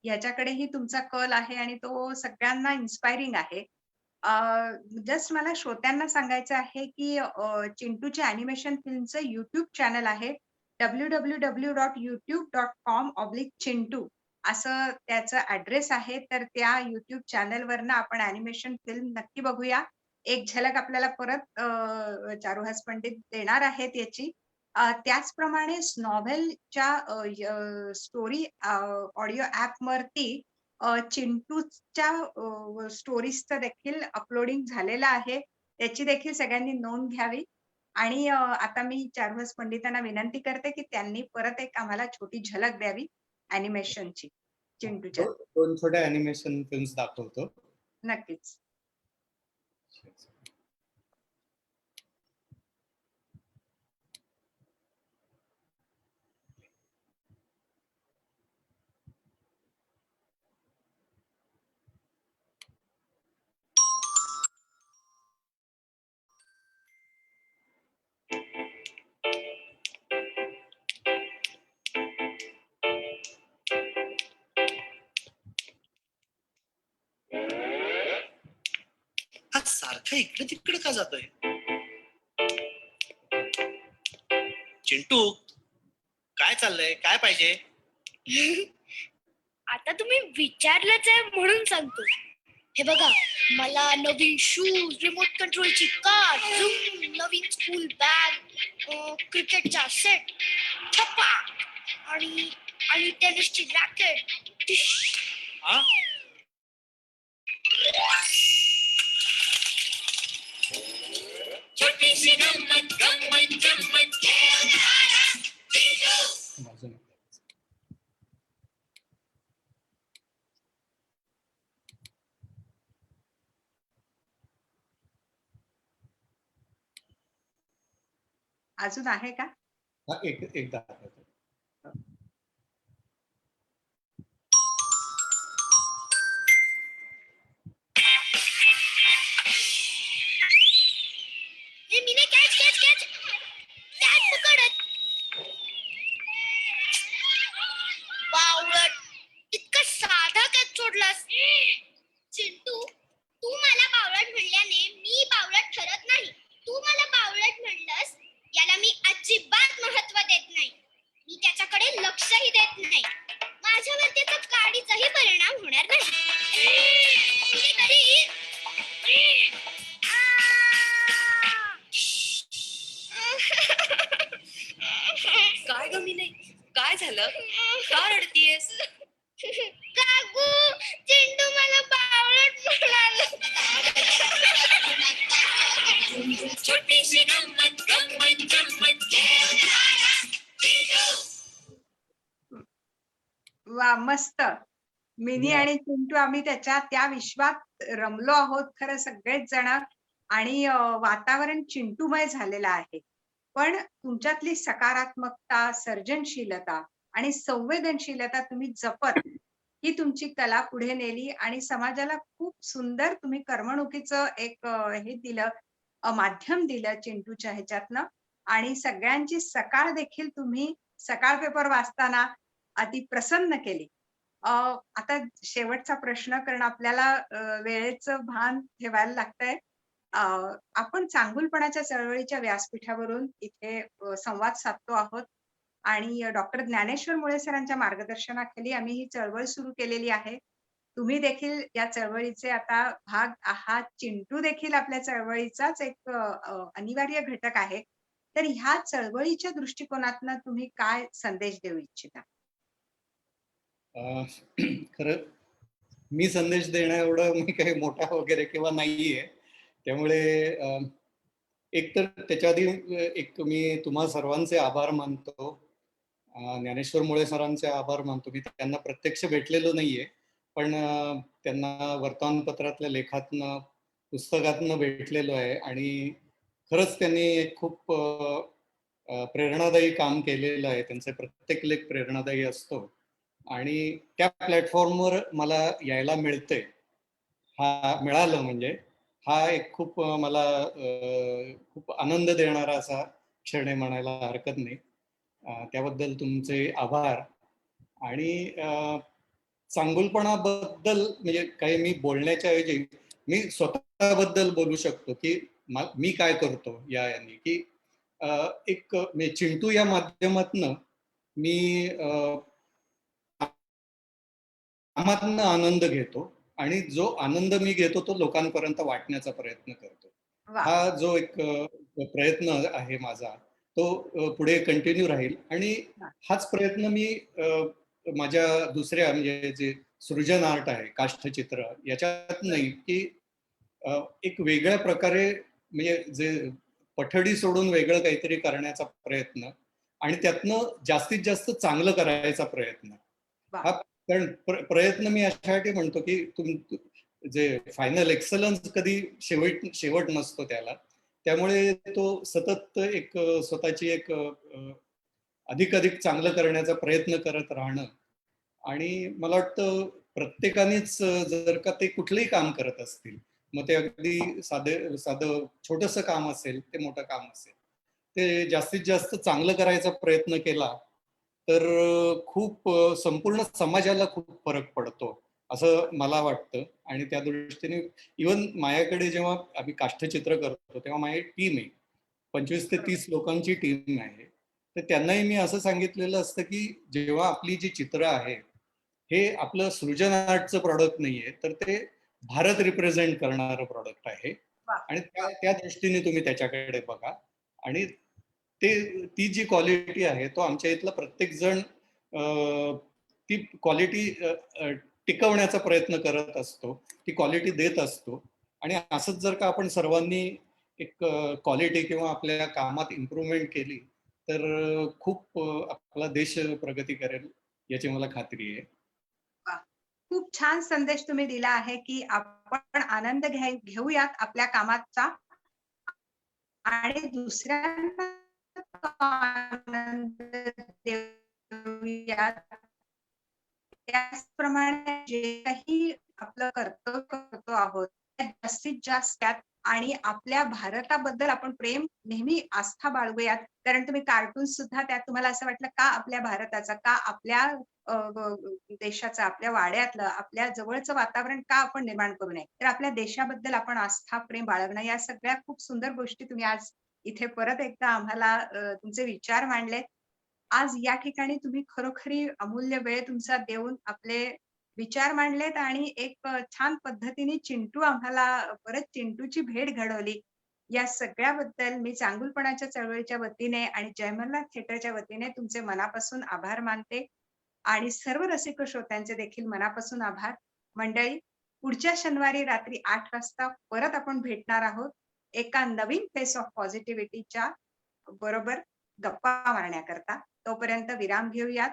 ह्याच्याकडेही तुमचा कल आहे आणि तो सगळ्यांना इन्स्पायरिंग आहे. जस्ट मला श्रोत्यांना सांगायचं आहे, की चिंटूचे ॲनिमेशन फिल्मचं YouTube चॅनल आहे. www.youtube.com/चिंटू असं त्याचं ॲड्रेस आहे. तर त्या YouTube चॅनलवरनं आपण ॲनिमेशन फिल्म नक्की बघूया. एक झलक आपल्याला परत चारुहास पंडित देणार आहेत याची. त्याचप्रमाणे नॉव्हेलच्या स्टोरी ऑडिओ ॲपवरती चिंटूच्या स्टोरीजचं देखील अपलोडिंग झालेलं आहे. त्याची देखील सगळ्यांनी नोंद घ्यावी आणि आता मी चारुहास पंडितांना विनंती करते, की त्यांनी परत एक आम्हाला छोटी झलक द्यावी ॲनिमेशनची चिंटूच्या. दोन छोट्या ॲनिमेशन फिल्म्स दाखवतो. नक्कीच. हा सारखा इकडे तिकडे का जातोय? चिंटू, काय चाललंय? काय पाहिजे? आता तुम्ही विचारलंच आहे म्हणून सांगतो. हे बघा, मला नवीन शूज, रिमोट कंट्रोलची कार, नवीन स्कूल बॅग, क्रिकेटचा सेट, छप्पा आणि आणि टेनिसची रॅकेट. हा? छोटीशी गंमत गंमत गंमत बाजूने. अजून आहे का? हा एक दाखवतो. हे मीने कॅच कॅच कॅच कॅच पकडत. बावळट, इतका साधा कॅच सोडलास. चिंटू, तू मला बावळट म्हणल्याने मी बावळट ठरत नाही. तू मला बावळट म्हणलंस याला मी अजिबात महत्व देत नाही. मी त्याच्याकडे लक्षही देत नाही. माझ्यावर त्याचा काडीचाही परिणाम होणार नाही. कुठेतरी काय ग मीने? काय झालं? का रडतीयेस? काकू, चिंटू मला बावळट म्हणाला. छोटीशी गंमत गंमत गंमत. वा मस्त. मिनी वा. आणि चिंटू आम्ही त्या विश्वात रमलो आहोत खरं सगळेच जण आणि वातावरण चिंटूमय झालेलं आहे. पण तुमच्यातली सकारात्मकता, सर्जनशीलता आणि संवेदनशीलता तुम्ही जपत ही तुमची कला पुढे नेली आणि समाजाला खूप सुंदर तुम्ही करमणुकीचं एक हे दिलं, माध्यम दिलं चिंटूच्या ह्याच्यातनं आणि सगळ्यांची सकाळ देखील तुम्ही सकाळ पेपर वाचताना अति प्रसन्न केली. आता शेवटचा प्रश्न कारण आपल्याला वेळेचं भान ठेवायला लागतंय. अ, आपण चांगुलपणाच्या चळवळीच्या व्यासपीठावरून इथे संवाद साधतो आहोत आणि डॉक्टर ज्ञानेश्वर मुळे सरांच्या मार्गदर्शनाखाली आम्ही ही चळवळ सुरू केलेली आहे. तुम्ही देखील या चळवळीचे आता भाग आहात. चिंटू देखील आपल्या चळवळीचाच एक अनिवार्य घटक आहे. तर ह्या चळवळीच्या दृष्टिकोनातनं तुम्ही काय संदेश देऊ इच्छिता? खरं मी संदेश देण्या एवढं मी काही मोठा वगैरे किंवा नाहीये. त्यामुळे एक तर त्याच्या आधी एक मी तुम्हा सर्वांचे आभार मानतो. ज्ञानेश्वर मुळे सरांचे आभार मानतो. मी त्यांना प्रत्यक्ष भेटलेलो नाहीये, पण त्यांना वर्तमानपत्रातल्या लेखातनं, पुस्तकातनं भेटलेलो आहे आणि खरंच त्यांनी एक खूप प्रेरणादायी काम केलेलं आहे. त्यांचे प्रत्येक लेख प्रेरणादायी असतो आणि त्या प्लॅटफॉर्मवर मला यायला मिळतंय. मिळालं म्हणजे हा एक खूप मला खूप आनंद देणारा असा क्षण आहे म्हणायला हरकत नाही. त्याबद्दल तुमचे आभार आणि चांगुलपणाबद्दल म्हणजे काही मी बोलण्याच्या ऐवजी मी स्वतःबद्दल बोलू शकतो की मी काय करतो याने की एक म्हणजे चिंटू या माध्यमातनं मी कामातनं आनंद घेतो आणि जो आनंद मी घेतो तो लोकांपर्यंत वाटण्याचा प्रयत्न करतो. वा. हा जो एक प्रयत्न आहे माझा तो पुढे कंटिन्यू राहील आणि हा. हाच प्रयत्न मी माझ्या दुसऱ्या म्हणजे जे सृजन आर्ट आहे काष्ठचित्र याच्यात नाही की एक वेगळ्या प्रकारे म्हणजे जे पठडी सोडून वेगळं काहीतरी करण्याचा प्रयत्न आणि त्यातनं जास्तीत जास्त चांगलं करायचा प्रयत्न. वा. हा कारण प्रयत्न मी अशासाठी म्हणतो की जे फायनल एक्सलन्स कधी शेवट नसतो त्याला. त्यामुळे तो सतत एक स्वतःची एक अधिक चांगलं करण्याचा प्रयत्न करत राहणं आणि मला वाटतं प्रत्येकानेच जर का ते कुठलंही काम करत असतील, मग ते अगदी साधं छोटंसं काम असेल, ते मोठं काम असेल, ते जास्तीत जास्त चांगलं करायचा प्रयत्न केला, तर खूप संपूर्ण समाजाला खूप फरक पडतो, असं मला वाटतं. आणि त्या दृष्टीने इव्हन माझ्याकडे जेव्हा आम्ही काष्ठचित्र करतो, तेव्हा माझी टीम आहे. 25 ते 30 लोकांची टीम आहे. तर त्यांनाही मी असं सांगितलेलं असतं, की जेव्हा आपली जी चित्र आहेत, हे आपलं सृजन आर्टचं प्रॉडक्ट नाहीये, तर ते भारत रिप्रेझेंट करणारं प्रॉडक्ट आहे. वा. आणि त्या दृष्टीने तुम्ही त्याच्याकडे बघा आणि ती जी क्वालिटी आहे तो आमच्या इथला प्रत्येक जण ती क्वालिटी टिकवण्याचा प्रयत्न करत असतो, ती क्वालिटी देत असतो. आणि असंच जर का आपण सर्वांनी एक क्वालिटी किंवा आपल्या कामात इम्प्रूव्हमेंट केली तर खूप आपला देश प्रगती करेल याची मला खात्री आहे. वा. खूप छान संदेश तुम्ही दिला आहे की आपण आनंद घेऊयात आपल्या कामाचा आणि दुसऱ्यांना तो आनंद देऊयात. त्याचप्रमाणे जे काही आपलं कर्तव्य करतो आहोत त्यात जास्तीत जास्त त्यात आणि आपल्या भारताबद्दल आपण प्रेम नेहमी आस्था बाळगूयात. कारण तुम्ही कार्टून सुद्धा त्यात तुम्हाला असं वाटलं का आपल्या भारताचा, का आपल्या देशाचं, आपल्या वाड्यातलं, आपल्या जवळचं वातावरण का आपण निर्माण करू नये. तर आपल्या देशाबद्दल आपण आस्था, प्रेम बाळगणं या सगळ्या खूप सुंदर गोष्टी तुम्ही आज इथे परत एकदा आम्हाला तुमचे विचार मांडलेत. आज या ठिकाणी तुम्ही खरोखरी अमूल्य वेळ तुमचा देऊन आपले विचार मांडलेत आणि एक छान पद्धतीने चिंटू आम्हाला परत चिंटूची भेट घडवली. या सगळ्याबद्दल मी चांगुलपणाच्या चळवळीच्या वतीने आणि जय मल्हार थिएटरच्या वतीने तुमचे मनापासून आभार मानते आणि सर्व रसिक श्रोत्यांचे देखील मनापासून आभार. मंडळी, पुढच्या शनिवारी रात्री 8 वाजता परत आपण भेटणार आहोत एका नवीन फेस ऑफ पॉझिटिव्हिटीच्या बरोबर गप्पा मारण्याकरता. तोपर्यंत विराम घेऊयात.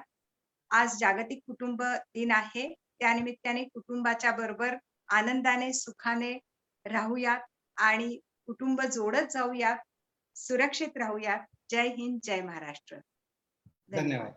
आज जागतिक कुटुंब दिन आहे. त्यानिमित्ताने कुटुंबाच्या बरोबर आनंदाने, सुखाने राहूयात आणि कुटुंब जोडत जाऊयात. सुरक्षित राहूयात. जय हिंद, जय महाराष्ट्र. धन्यवाद. धन्यवाद.